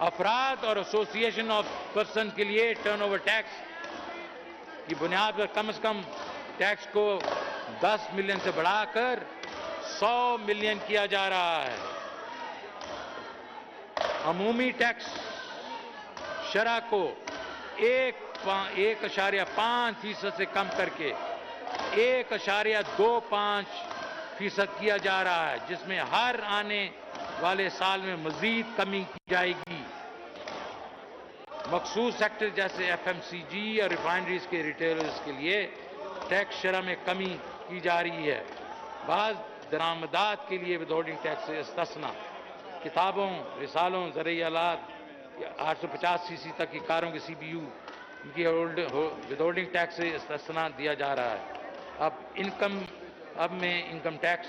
[SPEAKER 2] अफराद और एसोसिएशन ऑफ पर्सन के लिए टर्नओवर टैक्स की बुनियाद पर कम से कम टैक्स को 10 मिलियन से बढ़ाकर 100 मिलियन किया जा रहा है। अमूमी टैक्स शरह को 1.5% से कम करके 1.25% किया जा रहा है, जिसमें हर आने वाले साल में मजीद कमी की जाएगी। मखसूस सेक्टर जैसे FMCG और रिफाइनरीज के रिटेलर्स के लिए टैक्स शरह में कमी की जा रही है। बाज़ दरामदात के लिए विदहोल्डिंग टैक्स से इस्तिस्ना, किताबों, रिसालों, ज़रूरी आलात 850 cc तक की कारों के CBU की विदहोल्डिंग टैक्स से इस्तिस्ना दिया जा रहा है। अब मैं इनकम टैक्स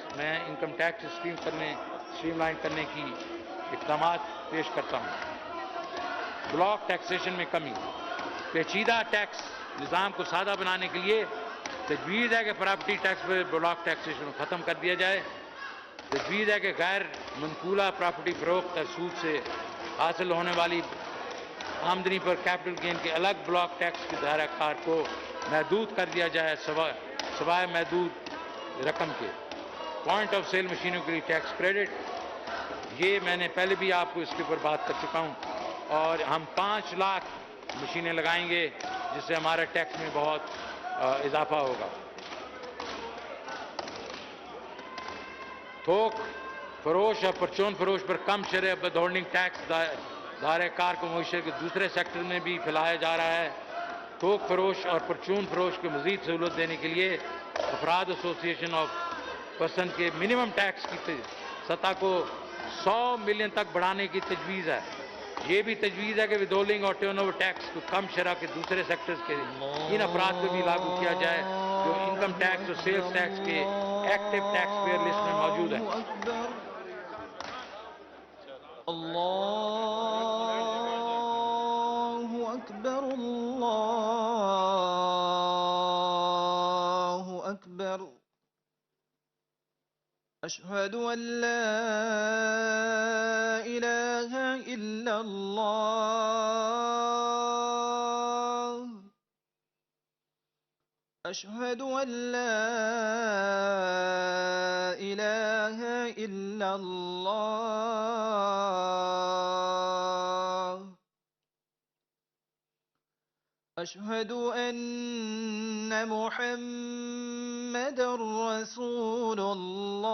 [SPEAKER 2] स्ट्रीमलाइन करने की इक़दामात पेश करता हूँ। ब्लॉक टैक्सेशन में कमी, पेचीदा टैक्स निज़ाम को सादा बनाने के लिए तजवीज़ है कि प्रॉपर्टी टैक्स पर ब्लॉक टैक्सेशन को ख़त्म कर दिया जाए। तजवीज़ है कि गैर मनकूला प्रॉपर्टी फरोख्त और सूद से हासिल होने वाली आमदनी पर कैपिटल गेन के अलग ब्लॉक टैक्स के दायरा कार को महदूद कर दिया जाए, सवाए महदूद रकम के। पॉइंट ऑफ सेल मशीनों के लिए टैक्स क्रेडिट, ये मैंने पहले भी आपको इसके ऊपर बात कर चुका हूँ, और हम 5 लाख मशीनें लगाएंगे जिससे हमारे टैक्स में बहुत इजाफा होगा। थोक फरोश और परचून फरोश पर कम शरह विदहोल्डिंग टैक्स दायरे कार को मईशत के दूसरे सेक्टर में भी फैलाया जा रहा है। थोक फरोश और परचून फरोश को मजीद सहूलत देने के लिए अफराद एसोसिएशन ऑफ पर्सन के मिनिमम टैक्स की सतह को 100 मिलियन तक बढ़ाने की तजवीज़ है। ये भी तजवीज़ है कि विदहोल्डिंग और टर्नओवर टैक्स को कम शरह के दूसरे सेक्टर्स के इन अफराद को भी लागू किया जाए जो इनकम टैक्स और सेल्स टैक्स के एक्टिव टैक्स पेयर लिस्ट में मौजूद है।
[SPEAKER 4] अल्लाहु अकबर, अल्लाहु अकबर। अशहदु अल्ला इलाहा इल्लल्लाह, अशहदु अल्ला इलाहा इल्लल्लाह, अशहदु अन्न मुहम्मदर रसूलुल्लाह।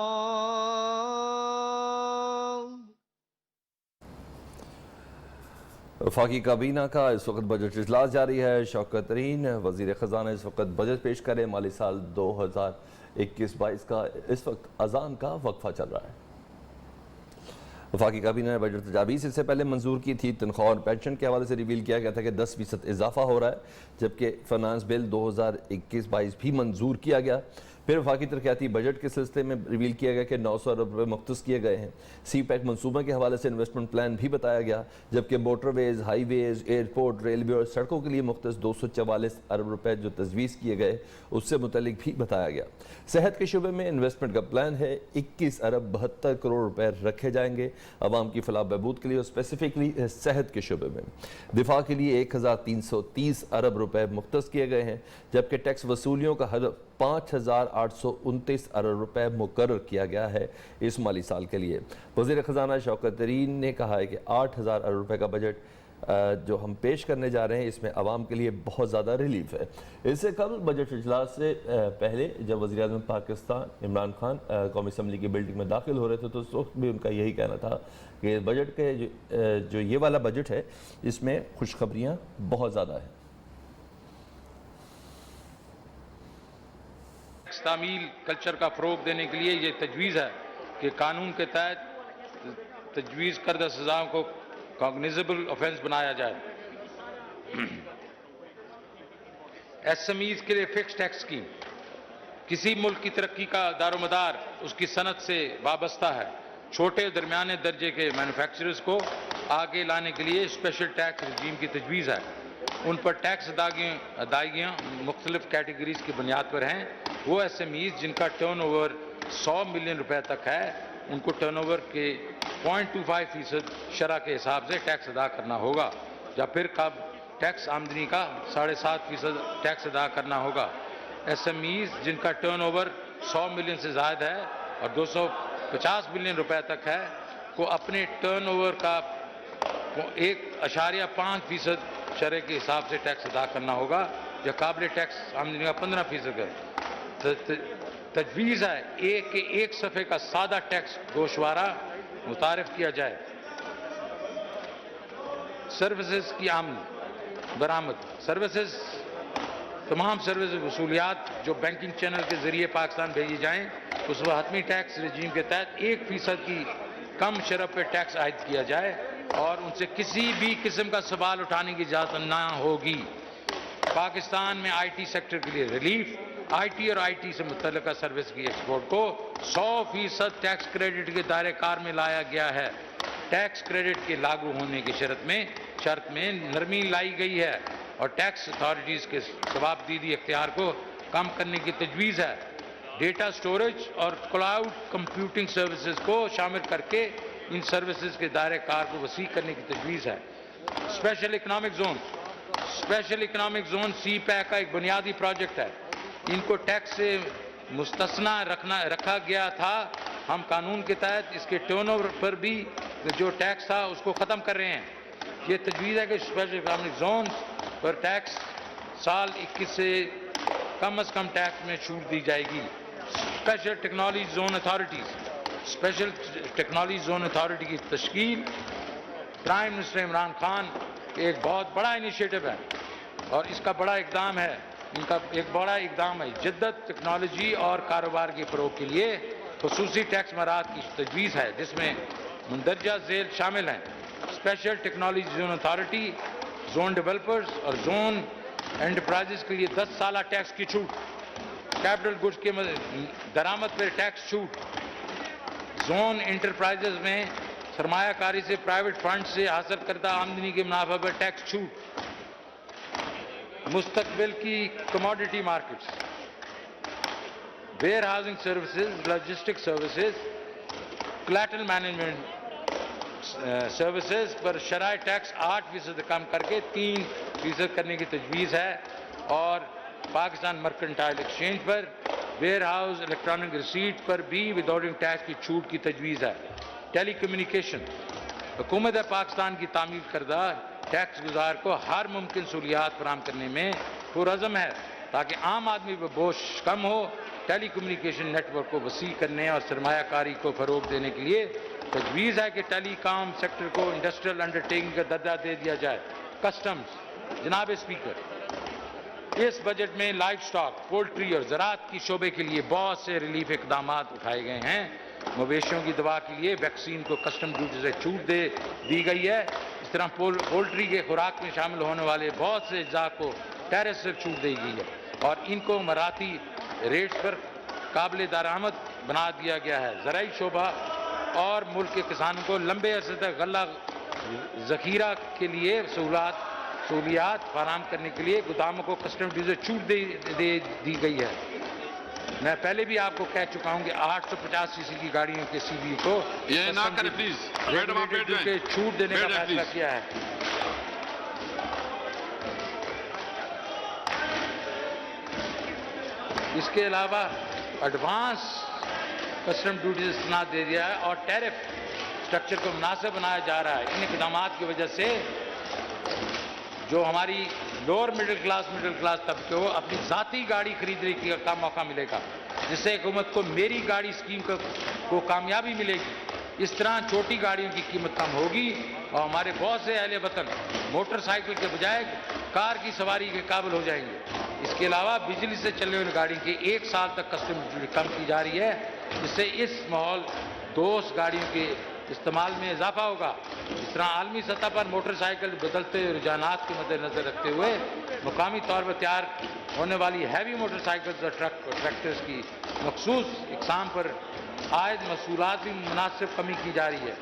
[SPEAKER 5] वफाकी काबीना का इस वक्त बजट इजलास जारी है। शौकत तरीन वज़ीर ख़ज़ाना इस वक्त बजट पेश करें। माली साल 2021-22 का इस वक्त अज़ान का वक्फा चल रहा है। वफाकी काबीना ने बजट तजावीज़ इससे पहले मंजूर की थी। तनख्वाह और पेंशन के हवाले से रिवील किया गया था कि 10% इजाफा हो रहा है, जबकि फाइनेंस बिल 2021-22 भी मंजूर किया गया। फिर वफाकी तरक्याती बजट के सिलसिले में रिवील किया गया कि 900 अरब रुपये मुख्तस किए गए हैं। CPEC मनसूबे के हवाले से इन्वेस्टमेंट प्लान भी बताया गया, जबकि मोटरवेज़, हाईवेज़, एयरपोर्ट, रेलवे और सड़कों के लिए मुख्तस 244 अरब रुपये जो तजवीज़ किए गए उससे मुतल्लिक भी बताया गया। सेहत के शुबे में इन्वेस्टमेंट का प्लान है, 21 अरब 72 करोड़ रुपये रखे जाएंगे आवाम की फलाह बहबूद के लिए और स्पेसिफिकली सेहत के शुबे में। दिफा के लिए 1330 अरब रुपये मुख्तस किए गए हैं, जबकि टैक्स वसूलियों का हदफ 5829 अरब रुपये मुकर्रर किया गया है इस माली साल के लिए। वज़ीर ख़ज़ाना शौकत तरीन ने कहा है कि 8000 अरब रुपये का बजट जो हम पेश करने जा रहे हैं इसमें आवाम के लिए बहुत ज़्यादा रिलीफ है। इससे कल बजट इजलास से पहले जब वज़ीर आज़म पाकिस्तान इमरान खान कौमी असम्बली की बिल्डिंग में दाखिल हो रहे थे तो उस वक्त भी उनका यही कहना था कि बजट के जो ये वाला बजट है इसमें खुशखबरियाँ बहुत ज़्यादा हैं।
[SPEAKER 2] तामील कल्चर का फ़रोग देने के लिए ये तजवीज़ है कि कानून के तहत तजवीज़ करदा सज़ाओं को कॉग्निजेबल ऑफेंस बनाया जाए। SMEs के लिए फिक्स टैक्स स्कीम। किसी मुल्क की तरक्की का दारोमदार उसकी सनत से वाबस्ता है। छोटे और दरमियाने दर्जे के मैन्युफैक्चरर्स को आगे लाने के लिए स्पेशल टैक्स रजीम की तजवीज़ है। उन पर टैक्स अदायगियाँ मुख्तलिफ कैटेगरीज की बुनियाद पर हैं। वो SMEs जिनका टर्नओवर 100 मिलियन रुपए तक है, उनको टर्नओवर के 0.25% शरह के हिसाब से टैक्स अदा करना होगा, या फिर कब टैक्स आमदनी का 7.5% टैक्स अदा करना होगा। SMEs जिनका टर्नओवर 100 मिलियन से ज़्यादा है और 250 मिलियन रुपए तक है, को अपने टर्नओवर का 1.5% शरह के हिसाब से टैक्स अदा करना होगा, या काबिल टैक्स आमदनी का 15% है। तजवीज़ है एक सफ़े का सादा टैक्स गोशवारा मुतारिफ किया जाए। सर्विसेज की आमद बरामद, सर्विसेज तमाम सर्विस वसूलियात जो बैंकिंग चैनल के जरिए पाकिस्तान भेजी जाएं, उस पर हतमी टैक्स रजीम के तहत 1% की कम शरह पर टैक्स आयद किया जाए और उनसे किसी भी किस्म का सवाल उठाने की इजाज़त ना होगी। पाकिस्तान में IT सेक्टर के लिए रिलीफ, IT और IT से मुतल्लिका सर्विस की एक्सपोर्ट को 100% टैक्स क्रेडिट के दायरे कार में लाया गया है। टैक्स क्रेडिट के लागू होने की शर्त में नरमी लाई गई है और टैक्स अथॉरिटीज़ के जवाबदीदी इख्तियार को कम करने की तजवीज़ है। डेटा स्टोरेज और क्लाउड कंप्यूटिंग सर्विसेज को शामिल करके इन सर्विसेज के दायरे कार को वसी करने की तजवीज़ है। स्पेशल इकनॉमिक जोन CPEC का एक बुनियादी प्रोजेक्ट है। इनको टैक्स से मुस्तस्ना रखा गया था। हम कानून के तहत इसके टर्नओवर पर भी जो टैक्स था उसको ख़त्म कर रहे हैं। ये तजवीज़ है कि स्पेशल इकनॉमिक जोन पर टैक्स साल 21 से कम टैक्स में छूट दी जाएगी। स्पेशल टेक्नोलॉजी जोन अथॉरिटी की तश्कील प्राइम मिनिस्टर इमरान खान एक बहुत बड़ा इनिशिएटिव है और इसका बड़ा इकदाम है। इनका एक बड़ा इकदाम है। जिद्दत टेक्नोलॉजी और कारोबार के फ़रोग़ के लिए खुसूसी टैक्स मराहत की तजवीज़ है, जिसमें मंदरजा झेल शामिल हैं। Special technology zone authority, zone developers और जोन एंटरप्राइजेस के लिए 10 साल टैक्स की छूट, कैपिटल गुड्स के दरामद पर टैक्स छूट, जोन एंटरप्राइजेस में सरमायाकारी से प्राइवेट फंड से हासिल करदा आमदनी के मुनाफा पर टैक्स छूट, मुस्तकबिल की commodity markets, warehousing services, logistic services, collateral management services पर शराय टैक्स 8% कम करके 3% करने की तजवीज़ है और पाकिस्तान मर्केंटाइल एक्सचेंज पर वेयर हाउस इलेक्ट्रॉनिक रिसीट पर भी विदाउट टैक्स की छूट की तजवीज़ है। टेली कम्युनिकेशन, हुकूमत पाकिस्तान की तामील करदा टैक्स गुजार को हर मुमकिन सहूलियात फराहम करने में पुरअज़म है ताकि आम आदमी पर बोझ कम हो। टेली कम्युनिकेशन नेटवर्क को वसी करने और सरमायाकारी को फ़रोग़ देने के लिए तजवीज़ है कि टेलीकॉम सेक्टर को इंडस्ट्रियल अंडरटेकिंग का दर्जा दे दिया जाए। कस्टम्स, जनाब स्पीकर, इस बजट में लाइव स्टॉक, पोल्ट्री और ज़राअत की शोबे के लिए बहुत से रिलीफ इकदाम उठाए गए हैं। मवेशियों की दवा के लिए वैक्सीन को कस्टम ड्यूटी से छूट दी गई है। इस तरह पोल्ट्री के खुराक में शामिल होने वाले बहुत से अज्जा को टैरिफ से छूट दी गई है और इनको मराठी रेट्स पर काबिल दरामद बना दिया गया है। ज़राई शोबा और मुल्क के किसानों को लंबे अरसे तक गल्ला ज़ख़ीरा के लिए सहूलियात फराहम करने के लिए गोदामों को कस्टम ड्यूटी से छूट दी गई है। मैं पहले भी आपको कह चुका हूं कि 850 सीसी की गाड़ियों के CBU को
[SPEAKER 3] ये ना करें प्लीज, मैडम आप बैठ जाएं,
[SPEAKER 2] छूट देने का फैसला किया है। इसके अलावा एडवांस कस्टम ड्यूटी से इस्तना दे दिया है और टैरिफ स्ट्रक्चर को मुनासिब बनाया जा रहा है। इन इक़दामात की वजह से जो हमारी लोअर मिडिल क्लास तबके को अपनी ज़ाती गाड़ी खरीदने का मौका मिलेगा, जिससे हुकूमत को मेरी गाड़ी स्कीम को कामयाबी मिलेगी। इस तरह छोटी गाड़ियों की कीमत कम होगी और हमारे बहुत से अहले वतन मोटरसाइकिल के बजाय कार की सवारी के काबिल हो जाएंगे। इसके अलावा बिजली से चलने वाली गाड़ी की 1 साल तक कस्टम ड्यूटी कम की जा रही है, जिससे इस माहौल दोस्त गाड़ियों के इस्तेमाल में इजाफा होगा। इस तरह आलमी सतह पर मोटरसाइकिल बदलते रुझानात के मद्देनजर रखते हुए मुकामी तौर पर तैयार होने वाली हैवी मोटरसाइकिल्स और ट्रैक्टर्स की मखसूस इकसाम पर आयद मसूलात भी मुनासिब कमी की जा रही है।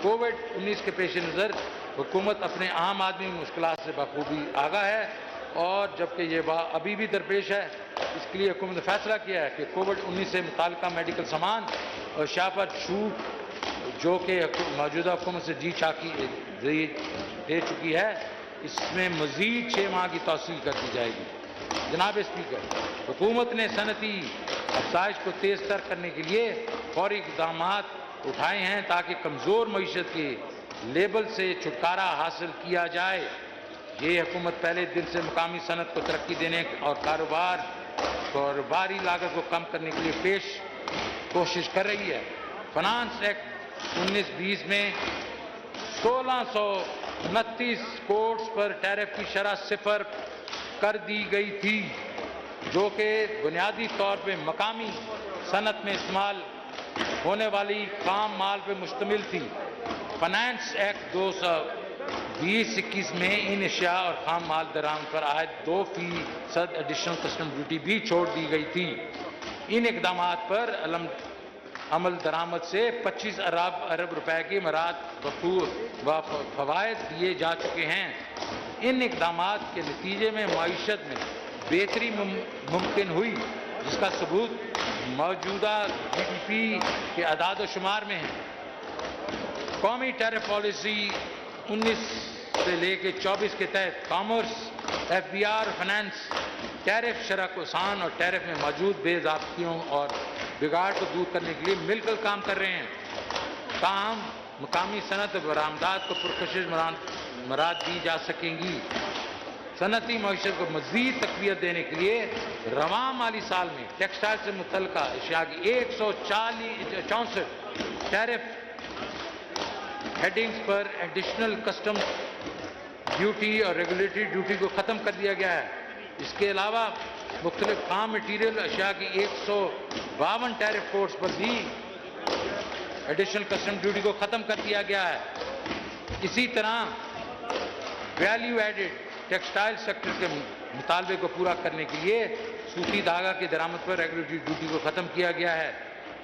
[SPEAKER 2] कोविड-19 के पेश नज़र हुकूमत अपने आम आदमी की मुश्किलात से बखूबी आगाह है और जबकि ये अभी भी दरपेश है, इसके लिए हुकूमत ने फैसला किया है कि कोविड-19 से मुताल्लिका मेडिकल सामान और अशिया पर छूट जो कि मौजूदा हुकूमत से जी चाकी दे चुकी है, इसमें मज़ीद 6 माह की तौसील कर दी जाएगी। जनाब स्पीकर, हुकूमत ने सनती अफजाइश को तेज़ तर करने के लिए फौरी इक़दाम उठाए हैं ताकि कमज़ोर मईशत के लेबल से छुटकारा हासिल किया जाए। ये हुकूमत पहले दिन से मुकामी सनत को तरक्की देने और कारोबारी लागत को कम करने के लिए कोशिश कर रही है। फाइनेंस एक्ट 1920 में 1629 कोर्स पर टैरिफ की शरह सिफर कर दी गई थी, जो कि बुनियादी तौर पे मकामी सनत में इस्तेमाल होने वाली खाम माल पर मुश्तमिल थी। फाइनेंस एक्ट 2020-21 में इन अशिया और खाम माल दरामद पर आयद 2% एडिशनल कस्टम ड्यूटी भी छोड़ दी गई थी। इन इकदाम पर अमल दरामद से 25 अरब रुपए की मराद व फवायद दिए जा चुके हैं। इन इकदाम के नतीजे में मईशत में बेहतरी मुमकिन हुई, जिसका सबूत मौजूदा GDP के अदाद शुमार में है। कौमी टैरिफ पॉलिसी 19 से लेकर 24 के तहत कॉमर्स, FBR, फाइनेंस टैरिफ शरह को आसान और टैरिफ में मौजूद बेज़ाब्तियों और बिगाड़ को दूर करने के लिए मिलकर काम कर रहे हैं। ताहम मकामी सनत बरामदात को पुरकशिश मराद दी जा सकेंगी। सनती मईशत को मज़ीद तक़वियत देने के लिए रवां माली साल में टेक्सटाइल से मुतल्लिका अशिया की 164 टैरिफ हेडिंग्स पर एडिशनल कस्टम ड्यूटी और रेगुलेटरी ड्यूटी को ख़त्म कर दिया गया है। इसके अलावा मुख्तलिफ खाम मटीरियल अशिया की 152 टैरिफ कोड्स पर भी एडिशनल कस्टम ड्यूटी को ख़त्म कर दिया गया है। इसी तरह वैल्यू एडेड टेक्सटाइल सेक्टर के मुतालबे को पूरा करने के लिए सूती धागा की दरामद पर रेगुलेटरी ड्यूटी को ख़त्म किया गया है।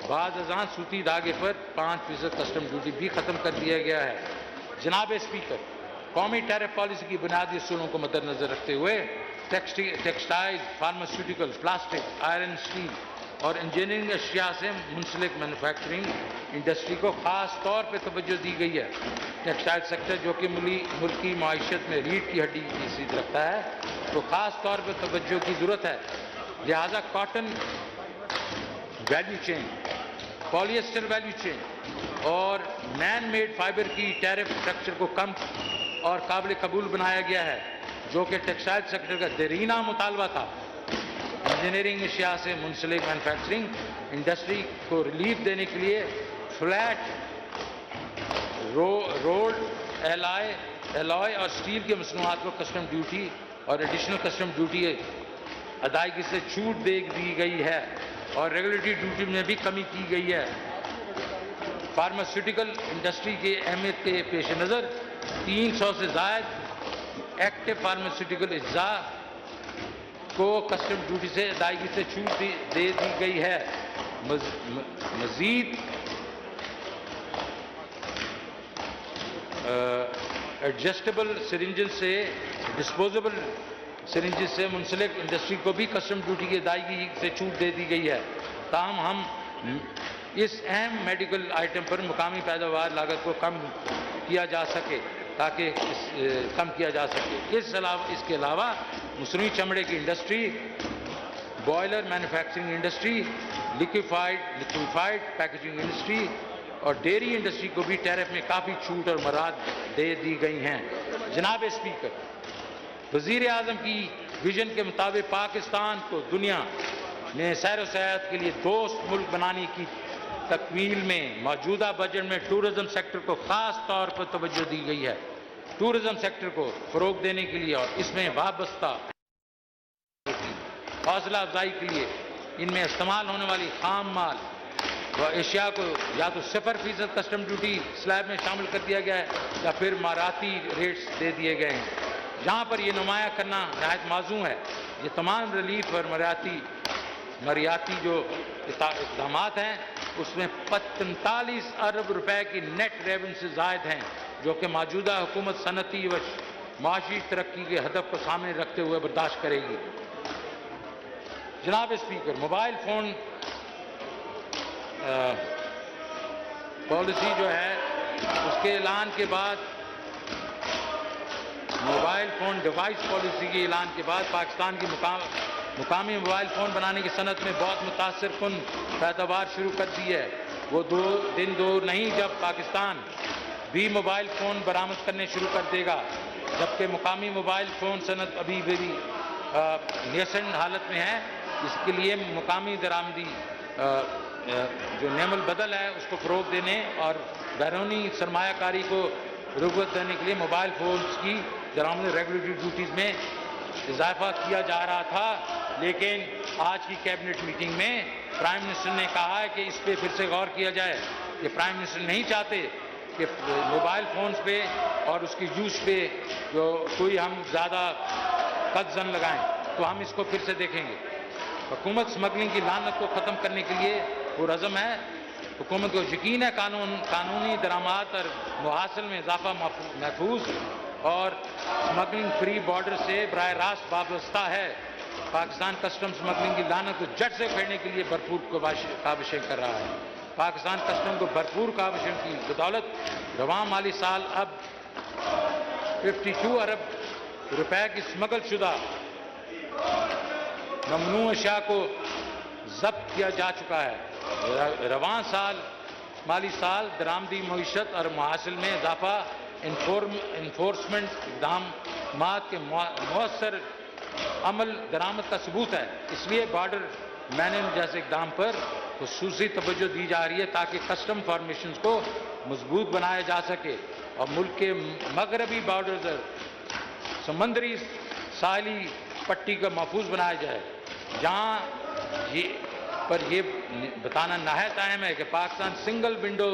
[SPEAKER 2] बाद अज़ां सूती धागे पर 5% कस्टम ड्यूटी भी ख़त्म कर दिया गया है। जनाब स्पीकर, कौमी टैरिफ पॉलिसी की बुनियादी असूलों को मद्देनज़र रखते हुए textile, pharmaceutical, plastic, iron, steel और इंजीनियरिंग अशिया से मुंसलिक मैन्युफैक्चरिंग इंडस्ट्री को ख़ास तौर पर तवज्जो दी गई है। टेक्सटाइल सेक्टर जो कि मुल्की माइशत में रीढ़ की हड्डी की हैसियत रखता है, तो ख़ास तौर पर तवज्जो की ज़रूरत है। लिहाजा cotton value chain, polyester value chain और मैन मेड फाइबर की टैरिफ स्ट्रक्चर को कम और काबिल कबूल बनाया गया है, जो कि टेक्सटाइल सेक्टर का देरीना मुतालबा था। इंजीनियरिंग अशिया से मुंसलिक मैन्युफैक्चरिंग इंडस्ट्री को रिलीफ देने के लिए फ्लैट रोल्ड एलॉय और स्टील के मसनूआत को कस्टम ड्यूटी और एडिशनल कस्टम ड्यूटी अदायगी से छूट दे दी गई है और रेगुलेटरी ड्यूटी में भी कमी की गई है। फार्मास्यूटिकल इंडस्ट्री की अहमियत के पेश नज़र 300 से ज़ायद एक्टिव फार्मास्यूटिकल अज्जा को कस्टम ड्यूटी से अदायगी से छूट दे दी गई है। मज़ीद एडजस्टेबल सिरिंजेस से डिस्पोजेबल सिरिंजेस से मुंसलिक इंडस्ट्री को भी कस्टम ड्यूटी की अदायगी से छूट दे दी गई है। ताहम हम इस अहम मेडिकल आइटम पर मुकामी पैदावार लागत को कम किया जा सके इसके अलावा मसनूई चमड़े की industry, boiler manufacturing industry, liquefied packaging industry और डेयरी इंडस्ट्री को भी टैरिफ में काफ़ी छूट और मराद दे दी गई हैं। जनाब स्पीकर, वज़ीर आज़म की विजन के मुताबिक पाकिस्तान को दुनिया में सैर व सयाहत के लिए दोस्त मुल्क बनाने की तकमील में मौजूदा बजट में टूरिज़म सेक्टर को ख़ास तौर पर तवज्जो दी गई है। टूरिज़म सेक्टर को फ़रोग़ देने के लिए और इसमें वाबस्ता हौसला अफजाई के लिए इनमें इस्तेमाल होने वाली खाम माल व एशिया को या तो 0% कस्टम ड्यूटी स्लैब में शामिल कर दिया गया है या फिर माराती रेट्स दे दिए गए हैं। जहां पर ये नुमाया करना नहायत माजूम है। ये तमाम रिलीफ और मरियाती जो इक़दाम हैं उसमें 45 अरब रुपए की नेट रेवेन्यू से ज़ायद हैं, जो कि मौजूदा हुकूमत सनती व माशी तरक्की के हदफ को सामने रखते हुए बर्दाश्त करेगी। जनाब स्पीकर, मोबाइल फ़ोन पॉलिसी जो है उसके ऐलान के बाद, मोबाइल फ़ोन डिवाइस पॉलिसी के ऐलान के बाद पाकिस्तान की मुकामी मोबाइल फ़ोन बनाने की सनत में बहुत मुतासिर कुन पैदावार शुरू कर दी है। वो दिन दूर नहीं जब पाकिस्तान भी मोबाइल फ़ोन बरामद करने शुरू कर देगा, जबकि मुकामी मोबाइल फ़ोन सनत अभी भी नेसेंट हालत में है। इसके लिए मुकामी दरामदी जो नेमल बदल है उसको फ़रोग़ देने और बैरूनी सरमायाकारी को रुग़बत देने के लिए मोबाइल फ़ोन्स की दरामदी रेगुलेटरी ड्यूटीज़ में इजाफा किया जा रहा था, लेकिन आज की कैबिनेट मीटिंग में प्राइम मिनिस्टर ने कहा है कि इस पर फिर से गौर किया जाए कि प्राइम मिनिस्टर नहीं चाहते कि मोबाइल फ़ोन्स पे और उसकी यूज़ पे जो कोई हम ज़्यादा कदजन लगाएं, तो हम इसको फिर से देखेंगे। हुकूमत स्मगलिंग की लानत को ख़त्म करने के लिए पुरअज़म है। हुकूमत को यकीन है कानूनी दरामद और मुहासिल में इजाफा महफूज और स्मगलिंग फ्री बॉर्डर से बराह रास्त वाबस्ता है। पाकिस्तान कस्टम स्मगलिंग की लानत को जड़ से उखेड़ने के लिए भरपूर काविशें कर रहा है। पाकिस्तान कस्टम को भरपूर काविशों की बदौलत रवां माली साल अब 52 अरब रुपए की स्मगल शुदा ममनू अशिया को जब्त किया जा चुका है। रवां माली साल दरामदी मईशत और मुहासिल में इजाफा इन्फोर्समेंट इक़दामात के मौसर अमल दरामद का सबूत है। इसलिए बॉर्डर मैनेजमेंट जैसे इक़दाम पर खुसूसी तवज्जो दी जा रही है ताकि कस्टम फॉर्मेशंस को मजबूत बनाया जा सके और मुल्क के मगरबी बॉर्डर समंदरी साहली पट्टी का महफूज बनाया जाए। जहाँ ये बताना नहायत अहम है कि पाकिस्तान सिंगल विंडो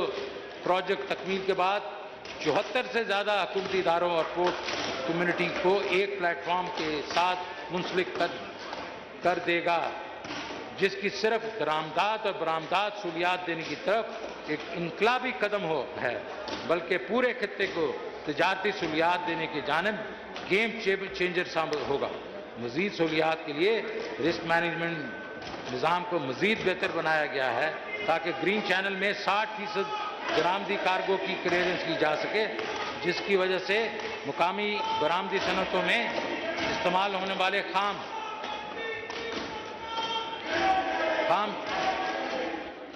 [SPEAKER 2] प्रोजेक्ट तकमील के बाद 74 से ज़्यादा हुकूमती इदारों और पोर्ट कम्युनिटी को एक प्लेटफॉर्म के साथ मुंसलिक कर देगा, जिसकी सिर्फ दरामदात और बरामदात सहूलियात देने की तरफ एक इनकलाबी कदम है, बल्कि पूरे खित्ते को तजारती सहूलियात देने की जानिब गेम चेंजर साबित होगा। मज़ीद सहूलियात के लिए रिस्क मैनेजमेंट निज़ाम को मज़ीद बेहतर बनाया गया है ताकि ग्रीन चैनल में 60% बरामदी कार्गो की क्लियरेंस की जा सके, जिसकी वजह से मुकामी बरामदी सनतों में इस्तेमाल होने वाले खाम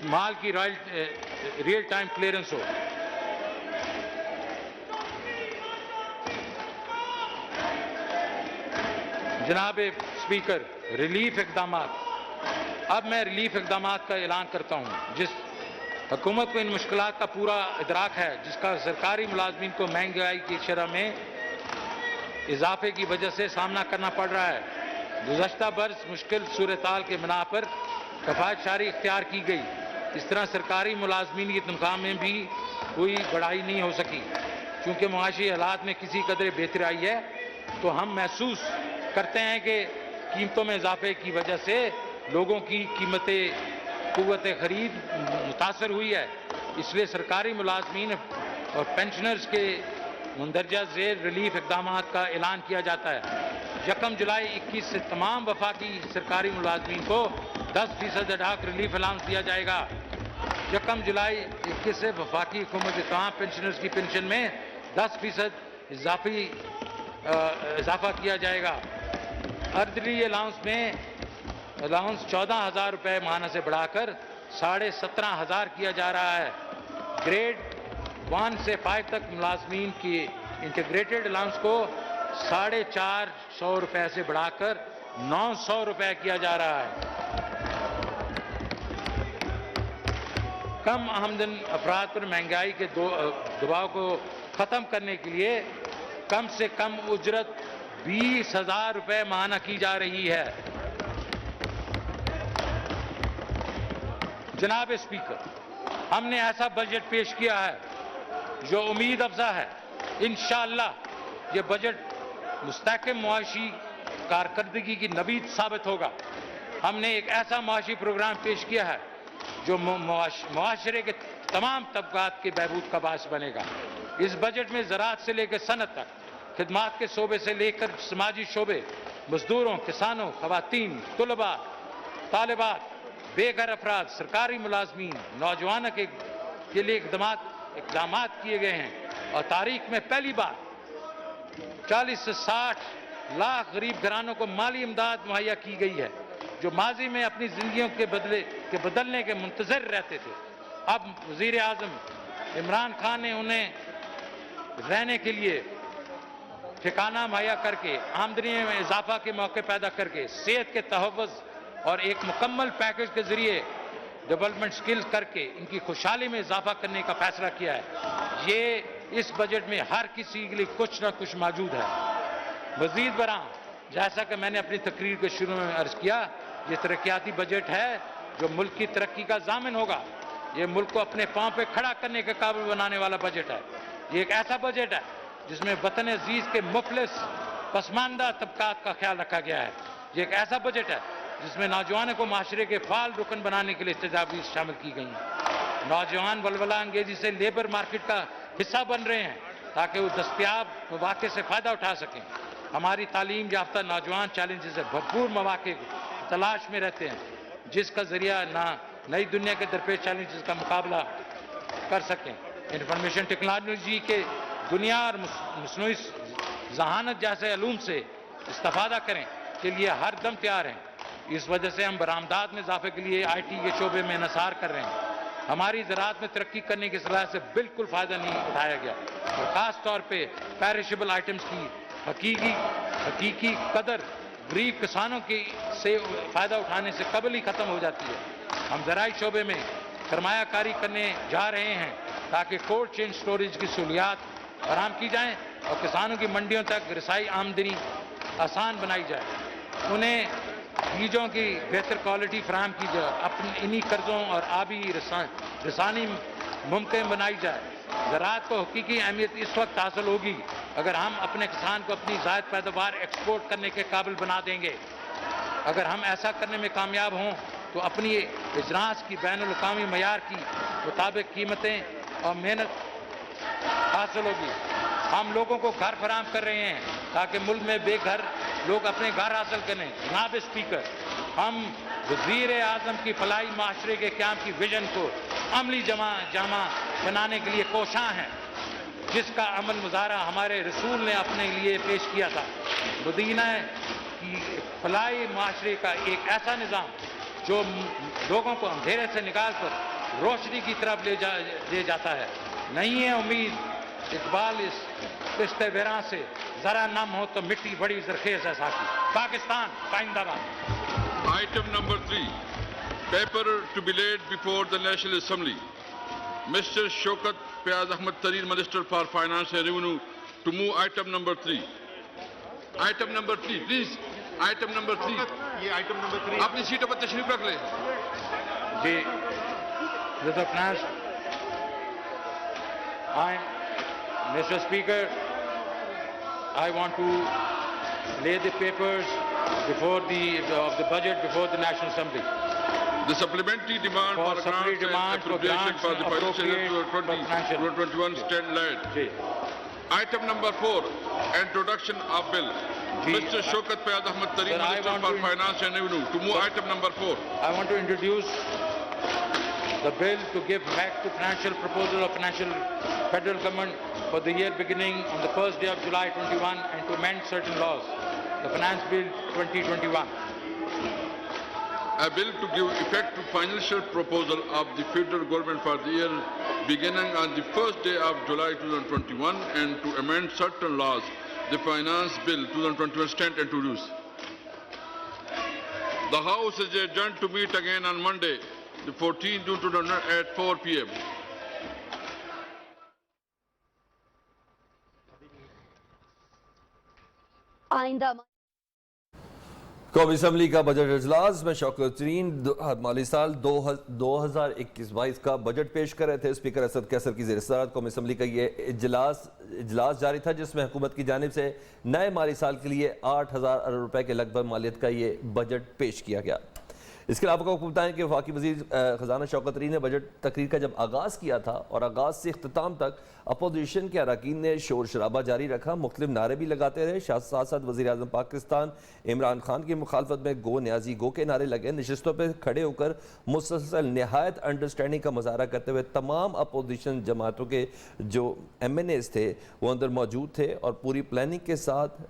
[SPEAKER 2] माल की रियल टाइम क्लियरेंस हो। जनाब स्पीकर, रिलीफ इक़दामात। अब मैं रिलीफ इक़दामात का ऐलान करता हूँ। जिस हुकूमत को इन मुश्किलात का पूरा इदराक है, जिसका सरकारी मुलाजमीन को महंगाई की शरह में इजाफे की वजह से सामना करना पड़ रहा है। गुज़श्ता बरस मुश्किल सूरताल के बिना पर कफ़ायतशारी इख्तियार की गई। इस तरह सरकारी मुलाजमीन की तनख्वाह में भी कोई बढ़ाई नहीं हो सकी। चूँकि मुआशी हालात में किसी कदर बेहतरी आई है, तो हम महसूस करते हैं कि कीमतों में इजाफे की वजह से लोगों की क़ुव्वत ख़रीद मुतासर हुई है। इसलिए सरकारी मुलाजमीन और पेंशनर्स के मंदरजा ज़ेर रिलीफ इक़दामात का ऐलान किया जाता है। 1 जुलाई 21 से तमाम वफाकी सरकारी मुलाजमीन को 10% अडाक रिलीफ अलाउंस दिया जाएगा। 1 जुलाई 21 से वफाकी हुकूमत के तमाम पेंशनर्स की पेंशन में 10% इजाफा किया जाएगा। अर्दली अलाउंस 14,000 रुपये माहाना से बढ़ाकर 17,500 किया जा रहा है। ग्रेड 1 से 5 तक मुलाजमीन की इंटीग्रेटेड अलाउंस को 450 रुपये से बढ़ाकर 900 रुपये किया जा रहा है। कम आमदन अफराद पर महंगाई के दबाव को ख़त्म करने के लिए कम से कम उजरत 20,000 रुपये माहाना की जा रही है। जनाब स्पीकर, हमने ऐसा बजट पेश किया है जो उम्मीद अफजा है। इंशाअल्लाह ये बजट मुस्तहकम मुआशी कारकर्दगी की नबीद साबित होगा। हमने एक ऐसा मुआशी प्रोग्राम पेश किया है जो मुआशरे के तमाम तबकात के बहबूद का बायस बनेगा। इस बजट में ज़राअत से लेकर सनत तक, खिदमात के शोबे से लेकर समाजी शोबे, मजदूरों, किसानों, खवातीन, तुलबा, तालिबात, बेघर अफराद, सरकारी मुलाजमीन, नौजवानों के लिए इकदामात किए गए हैं और तारीख में पहली बार 40 से 60 लाख गरीब घरानों को माली इमदाद मुहैया की गई है, जो माजी में अपनी जिंदगियों के बदलने के मुंतज़िर रहते थे। अब वज़ीर आज़म इमरान खान ने उन्हें रहने के लिए ठिकाना मुहैया करके, आमदनी में इजाफा के मौके पैदा करके, सेहत के तहफ़्फ़ुज़ और एक मुकम्मल पैकेज के ज़रिए डेवलपमेंट स्किल्स करके इनकी खुशहाली में इजाफा करने का फैसला किया है। ये इस बजट में हर किसी के लिए कुछ ना कुछ मौजूद है। मज़ीद बरां, जैसा कि मैंने अपनी तकरीर के शुरू में अर्ज़ किया, ये तरक्याती बजट है जो मुल्क की तरक्की का ज़ामिन होगा। ये मुल्क को अपने पाँव पे खड़ा करने के काबिल बनाने वाला बजट है। ये एक ऐसा बजट है जिसमें वतन अजीज़ के मुफलिस पसमानदा तबकात का ख्याल रखा गया है। ये एक ऐसा बजट है जिसमें नौजवानों को माशरे के फाल रुकन बनाने के लिए तजावीज़ शामिल की गई हैं। नौजवान वलवला अंगेजी से लेबर मार्केट का हिस्सा बन रहे हैं ताकि वो दस्तयाब मौके से फ़ायदा उठा सकें। हमारी तालीम याफ्ता नौजवान चैलेंज से भरपूर मौके की तलाश में रहते हैं, जिसका ज़रिया नई दुनिया के दरपेश चैलेंजेस का मुकाबला कर सकें। इंफॉर्मेशन टेक्नोलॉजी के दुनिया और मसनूई ज़हानत जैसे अलूम से इस्तेफादा करें के लिए हर दम तैयार हैं। इस वजह से हम बरामदात में इजाफे के लिए IT के शोबे में इन्हिसार कर रहे हैं। हमारी ज़राअत में तरक्की करने की सलाह से बिल्कुल फ़ायदा नहीं उठाया गया और ख़ास तौर पे पेरिशेबल आइटम्स की हकीकी कदर गरीब किसानों से फ़ायदा उठाने से कबल ही ख़त्म हो जाती है। हम ज़राई शोबे में सरमायाकारी करने जा रहे हैं ताकि कोल्ड चेन स्टोरेज की सहूलियात फराहम की जाएँ और किसानों की मंडियों तक रसाई आमदनी आसान बनाई जाए। उन्हें बीजों की बेहतर क्वालिटी फराहम की जाए। अपने इन्हीं कर्ज़ों और आबी रसानी मुमकिन बनाई जाए। ज़राअत को हकीकी अहमियत इस वक्त हासिल होगी अगर हम अपने किसान को अपनी ज़ायद पैदावार एक्सपोर्ट करने के काबिल बना देंगे। अगर हम ऐसा करने में कामयाब हों तो अपनी इजरास की बैनुल-अक़वामी मयार की मुताबिक कीमतें और मेहनत हासिल होगी। हम लोगों को घर फराहम कर रहे हैं ताकि मुल्क में बेघर लोग अपने घर हासिल करें। जनाब स्पीकर, हम वज़ीर आज़म की फलाई माशरे के क़याम की विजन को अमली जामा बनाने के लिए कोशां हैं, जिसका अमल मुज़ाहरा हमारे रसूल ने अपने लिए पेश किया था। मदीना की फलाई माशरे का एक ऐसा निज़ाम जो लोगों को अंधेरे से निकाल कर रोशनी की तरफ ले जाता है। नहीं है उम्मीद इकबाल इस पिस्ते वेरां से जरा नम हो तो मिट्टी बड़ी जरखेज है साथी। Pakistan पाइंदाबाद।
[SPEAKER 3] Item number 3, paper to be laid before the National Assembly. Mr. Shaukat Fayaz Ahmed Tareer, Minister for Finance and Revenue, to move item number 3. Item number 3, please. Item number 3.
[SPEAKER 6] ये आइटम नंबर 3
[SPEAKER 3] अपनी सीटों पर तशरीफ रख ले।
[SPEAKER 2] जी, Mr. Finance, Mr. Speaker, I want to lay the papers before of the budget before the National Assembly.
[SPEAKER 3] The supplementary demand
[SPEAKER 2] For
[SPEAKER 3] for
[SPEAKER 2] supplementary
[SPEAKER 3] grants and
[SPEAKER 2] demand for
[SPEAKER 3] appropriation
[SPEAKER 2] grants
[SPEAKER 3] for the
[SPEAKER 2] and
[SPEAKER 3] financial year
[SPEAKER 2] appropriate for
[SPEAKER 3] 2020-2021 stand laid.
[SPEAKER 2] Ji,
[SPEAKER 3] Item number 4, introduction of bill.
[SPEAKER 2] Ji,
[SPEAKER 3] Mr. Shaukat Fayaz Ahmed Tareer,
[SPEAKER 2] Sir, I
[SPEAKER 3] Minister
[SPEAKER 2] want
[SPEAKER 3] for
[SPEAKER 2] to-
[SPEAKER 3] Finance and Revenue, to move item number 4.
[SPEAKER 2] I want to introduce the bill to give back to financial proposal of federal government for the year beginning on the first day of July 21 and to amend certain laws. The Finance Bill 2021.
[SPEAKER 3] A bill to give effect to financial proposal of the federal government for the year beginning on the first day of July 2021 and to amend certain laws. The Finance Bill 2021 stand introduced. The House is adjourned to meet again on Monday, the 14th June 2021 at 4 p.m.
[SPEAKER 7] आइंदा
[SPEAKER 5] قومی assembly کا budget اجلاس میں شوکت ترین مالی سال 2021-22 کا budget پیش کر رہے تھے۔ اسپیکر اسد قیصر کی زیر صدارت قومی اسمبلی کا یہ اجلاس جاری تھا، جس میں حکومت کی جانب سے نئے مالی سال کے لیے 8,000 ارب روپے کے لگ بھگ مالیت کا یہ بجٹ پیش کیا گیا۔ اس کے علاوہ آپ کو بتائیں کہ وفاقی وزیر خزانہ شوکت ترین نے بجٹ تقریر کا جب آغاز کیا تھا اور آغاز سے اختتام تک اپوزیشن کے اراکین نے شور شرابہ جاری رکھا، مختلف نعرے بھی لگاتے رہے۔ ساتھ ساتھ وزیر اعظم پاکستان عمران خان کی مخالفت میں گو نیازی گو کے نعرے لگے۔ نشستوں پہ کھڑے ہو کر مسلسل نہایت انڈرسٹینڈنگ کا مظاہرہ کرتے ہوئے تمام اپوزیشن جماعتوں کے جو ایم این ایز تھے وہ اندر موجود تھے اور پوری پلاننگ کے ساتھ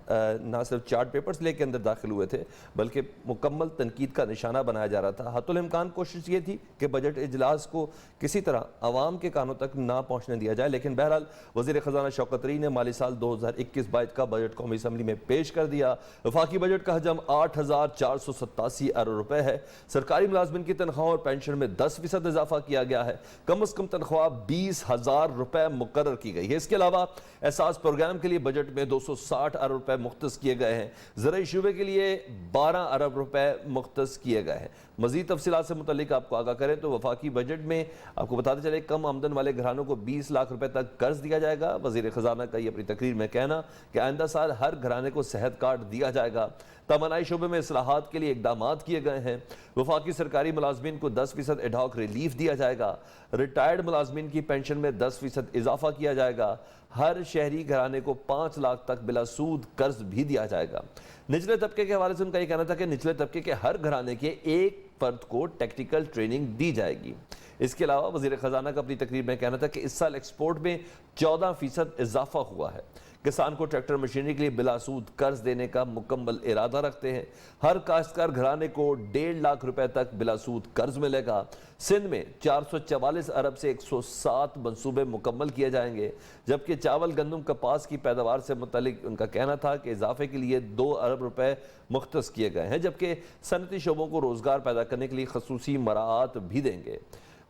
[SPEAKER 5] نہ صرف چارٹ پیپرز لے کے اندر داخل ہوئے تھے بلکہ مکمل تنقید کا نشانہ بنایا جا رہا تھا۔ حتی الامکان کوشش یہ تھی کہ بجٹ اجلاس کو کسی طرح عوام کے کانوں تک نہ پہنچنے دیا جائے، لیکن بہرحال وزیر خزانہ شوکت ترین نے مالی سال 2021-22 کا بجٹ قومی اسمبلی میں پیش کر دیا۔ وفاقی بجٹ کا حجم 8,487 ارب روپے ہے۔ سرکاری ملازمین کی تنخواہ اور پینشن میں 10% اضافہ کیا گیا ہے۔ کم از کم تنخواہ 20,000 روپے مقرر کی گئی ہے۔ اس کے علاوہ احساس پروگرام کے لیے بجٹ میں 260 ارب روپے مختص کیے گئے ہیں۔ زرعی شعبے کے لیے 12 ارب روپے مختص کیے گئے ہیں۔ مزید تفصیلات سے متعلق آپ کو آگاہ کریں تو وفاقی بجٹ میں آپ کو بتاتے چلے کم آمدن والے گھرانوں کو 20 لاکھ روپے تک قرض دیا جائے گا۔ وزیر خزانہ کا یہ اپنی تقریر میں کہنا کہ آئندہ سال ہر گھرانے کو صحت کارڈ دیا جائے گا۔ توانائی شعبے میں اصلاحات کے لیے اقدامات کیے گئے ہیں۔ وفاقی سرکاری ملازمین کو 10% ایڈ ہاک ریلیف دیا جائے گا۔ ریٹائرڈ ملازمین کی پینشن میں 10% اضافہ کیا جائے گا۔ ہر شہری گھرانے کو 5 لاکھ تک بلا سود قرض بھی دیا جائے گا۔ نچلے طبقے کے حوالے سے ان کا یہ کہنا تھا کہ نچلے طبقے کے ہر گھرانے کے ایک فرد کو ٹیکنیکل ٹریننگ دی جائے گی۔ اس کے علاوہ وزیر خزانہ کا اپنی تقریر میں کہنا تھا کہ اس سال ایکسپورٹ میں 14% اضافہ ہوا ہے۔ کسان کو ٹریکٹر مشینری کے لیے بلا سود قرض دینے کا مکمل ارادہ رکھتے ہیں۔ ہر کاشتکار گھرانے کو 1.5 لاکھ روپے تک بلا سود قرض ملے گا۔ سندھ میں 444 ارب سے 107 منصوبے مکمل کیے جائیں گے، جبکہ چاول گندم کپاس کی پیداوار سے متعلق ان کا کہنا تھا کہ اضافے کے لیے 2 ارب روپے مختص کیے گئے ہیں، جبکہ صنعتی شعبوں کو روزگار پیدا کرنے کے لیے خصوصی مراعات بھی دیں گے۔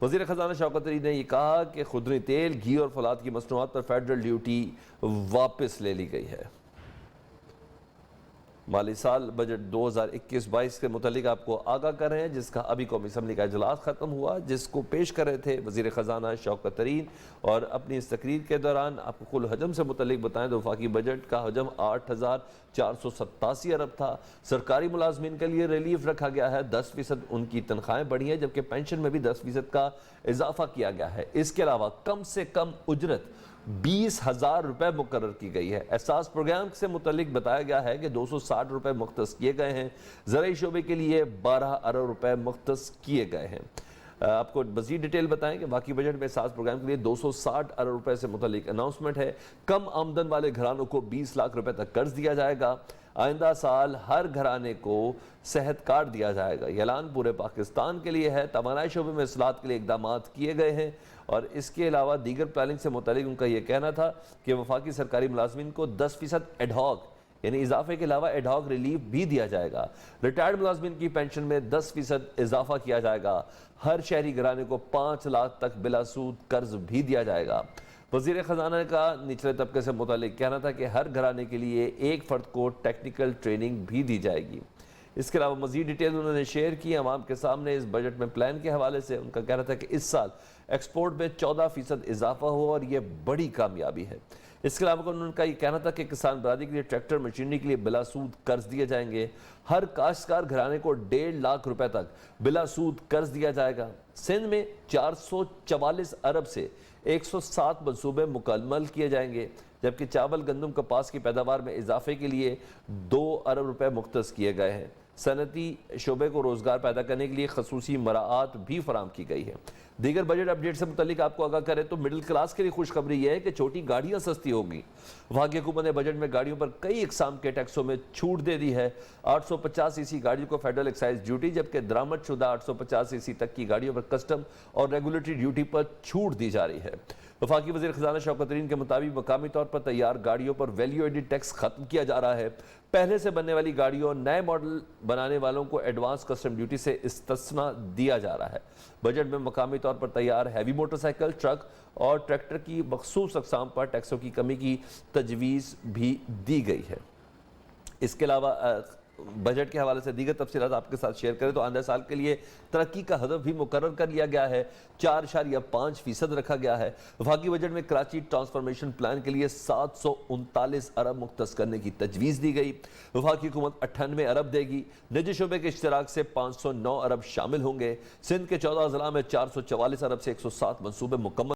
[SPEAKER 5] وزیر خزانہ شوکت ترین نے یہ کہا کہ خودروی تیل، گھی اور فولاد کی مصنوعات پر فیڈرل ڈیوٹی واپس لے لی گئی ہے۔ مالی سال بجٹ 2021-22 کے متعلق آپ کو آگاہ کر رہے ہیں، جس کا ابھی قومی اسمبلی کا اجلاس ختم ہوا، جس کو پیش کر رہے تھے وزیر خزانہ شوکت ترین۔ اور اپنی اس تقریر کے دوران آپ کو کل حجم سے متعلق بتائیں تو وفاقی بجٹ کا حجم 8,487 ارب تھا۔ سرکاری ملازمین کے لیے ریلیف رکھا گیا ہے، 10% ان کی تنخواہیں بڑھی ہیں، جبکہ پینشن میں بھی 10% کا اضافہ کیا گیا ہے۔ اس کے علاوہ کم سے کم اجرت 20,000 روپے مقرر کی گئی ہے۔ احساس پروگرام سے متعلق بتایا گیا ہے کہ 260 روپے مختص کیے گئے ہیں۔ زرعی شعبے کے لیے 12 ارب روپے مختص کیے گئے ہیں۔ آپ کو مزید ڈیٹیل بتائیں کہ باقی بجٹ میں احساس پروگرام کے لیے 260 ارب روپے سے متعلق اناؤنسمنٹ ہے۔ کم آمدن والے گھرانوں کو 20 لاکھ روپے تک قرض دیا جائے گا۔ آئندہ سال ہر گھرانے کو صحت کارڈ دیا جائے گا۔ یہ اعلان پورے پاکستان کے لیے ہے۔ توانائی شعبے میں اصلاحات کے لیے اقدامات کیے گئے ہیں اور اس کے علاوہ دیگر پلاننگ سے متعلق ان کا یہ کہنا تھا کہ وفاقی سرکاری ملازمین کو 10% ایڈ ہاک یعنی اضافے کے علاوہ ایڈ ہاک ریلیف بھی دیا جائے گا۔ ریٹائرڈ ملازمین کی پینشن میں 10% اضافہ کیا جائے گا۔ ہر شہری گھرانے کو 5 لاکھ تک بلا سود قرض بھی دیا جائے گا۔ وزیر خزانہ کا نچلے طبقے سے متعلق کہنا تھا کہ ہر گھرانے کے لیے ایک فرد کو ٹیکنیکل ٹریننگ بھی دی جائے گی۔ اس کے علاوہ مزید ڈیٹیل انہوں نے شیئر کی عوام کے سامنے۔ اس بجٹ میں پلان کے حوالے سے ان کا کہنا تھا کہ اس سال ایکسپورٹ میں 14% اضافہ ہو اور یہ بڑی کامیابی ہے۔ اس کے علاوہ انہوں کا یہ کہنا تھا کہ کسان برادری کے لیے ٹریکٹر مشینری کے لیے بلا سود قرض دیے جائیں گے۔ ہر کاشتکار گھرانے کو 1.5 لاکھ روپے تک بلا سود قرض دیا جائے گا۔ سندھ میں 444 ارب سے 107 منصوبے مکمل کیے جائیں گے، جبکہ چاول گندم کپاس کی پیداوار میں اضافے کے لیے 2 ارب روپے مختص کیے گئے ہیں۔ صنعتی شعبے کو روزگار پیدا کرنے کے لیے خصوصی مراعات بھی فراہم کی گئی ہے۔ دیگر بجٹ اپڈیٹ سے متعلق آپ کو آگاہ کریں تو مڈل کلاس کے لیے خوشخبری یہ ہے کہ چھوٹی گاڑیاں سستی ہوگی۔ وفاقی حکومت نے بجٹ میں گاڑیوں پر کئی اقسام کے ٹیکسوں میں چھوٹ دے دی ہے۔ 850 cc گاڑیوں کو فیڈرل ایکسائز ڈیوٹی، جبکہ درآمد شدہ 850 cc تک کی گاڑیوں پر کسٹم اور ریگولیٹری ڈیوٹی پر چھوٹ دی جا رہی ہے۔ وفاقی وزیر خزانہ شوکت ترین کے مطابق مقامی طور پر تیار گاڑیوں پر ویلیو ایڈڈ ٹیکس ختم کیا جا رہا ہے۔ پہلے سے بننے والی گاڑیوں اور نئے ماڈل بنانے والوں کو ایڈوانس کسٹم ڈیوٹی سے استثناء دیا جا رہا ہے۔ بجٹ میں مقامی طور پر تیار ہیوی موٹر سائیکل، ٹرک اور ٹریکٹر کی مخصوص اقسام پر ٹیکسوں کی کمی کی تجویز بھی دی گئی ہے۔ اس کے علاوہ بجٹ کے حوالے سے دیگر تفصیلات آپ کے ساتھ شیئر کریں تو آئندہ سال کے لیے ترقی کا ہدف بھی مقرر کر لیا گیا ہے، 4.5% رکھا گیا ہے۔ وفاقی بجٹ میں کراچی ٹرانسفارمیشن پلان کے لیے 739 ارب مختص کرنے کی تجویز دی گئی۔ وفاقی حکومت 98 ارب دے گی، نجی شعبے کے اشتراک سے 509 ارب شامل ہوں گے۔ سندھ کے 14 اضلاع میں 444 ارب سے 107 منصوبے مکمل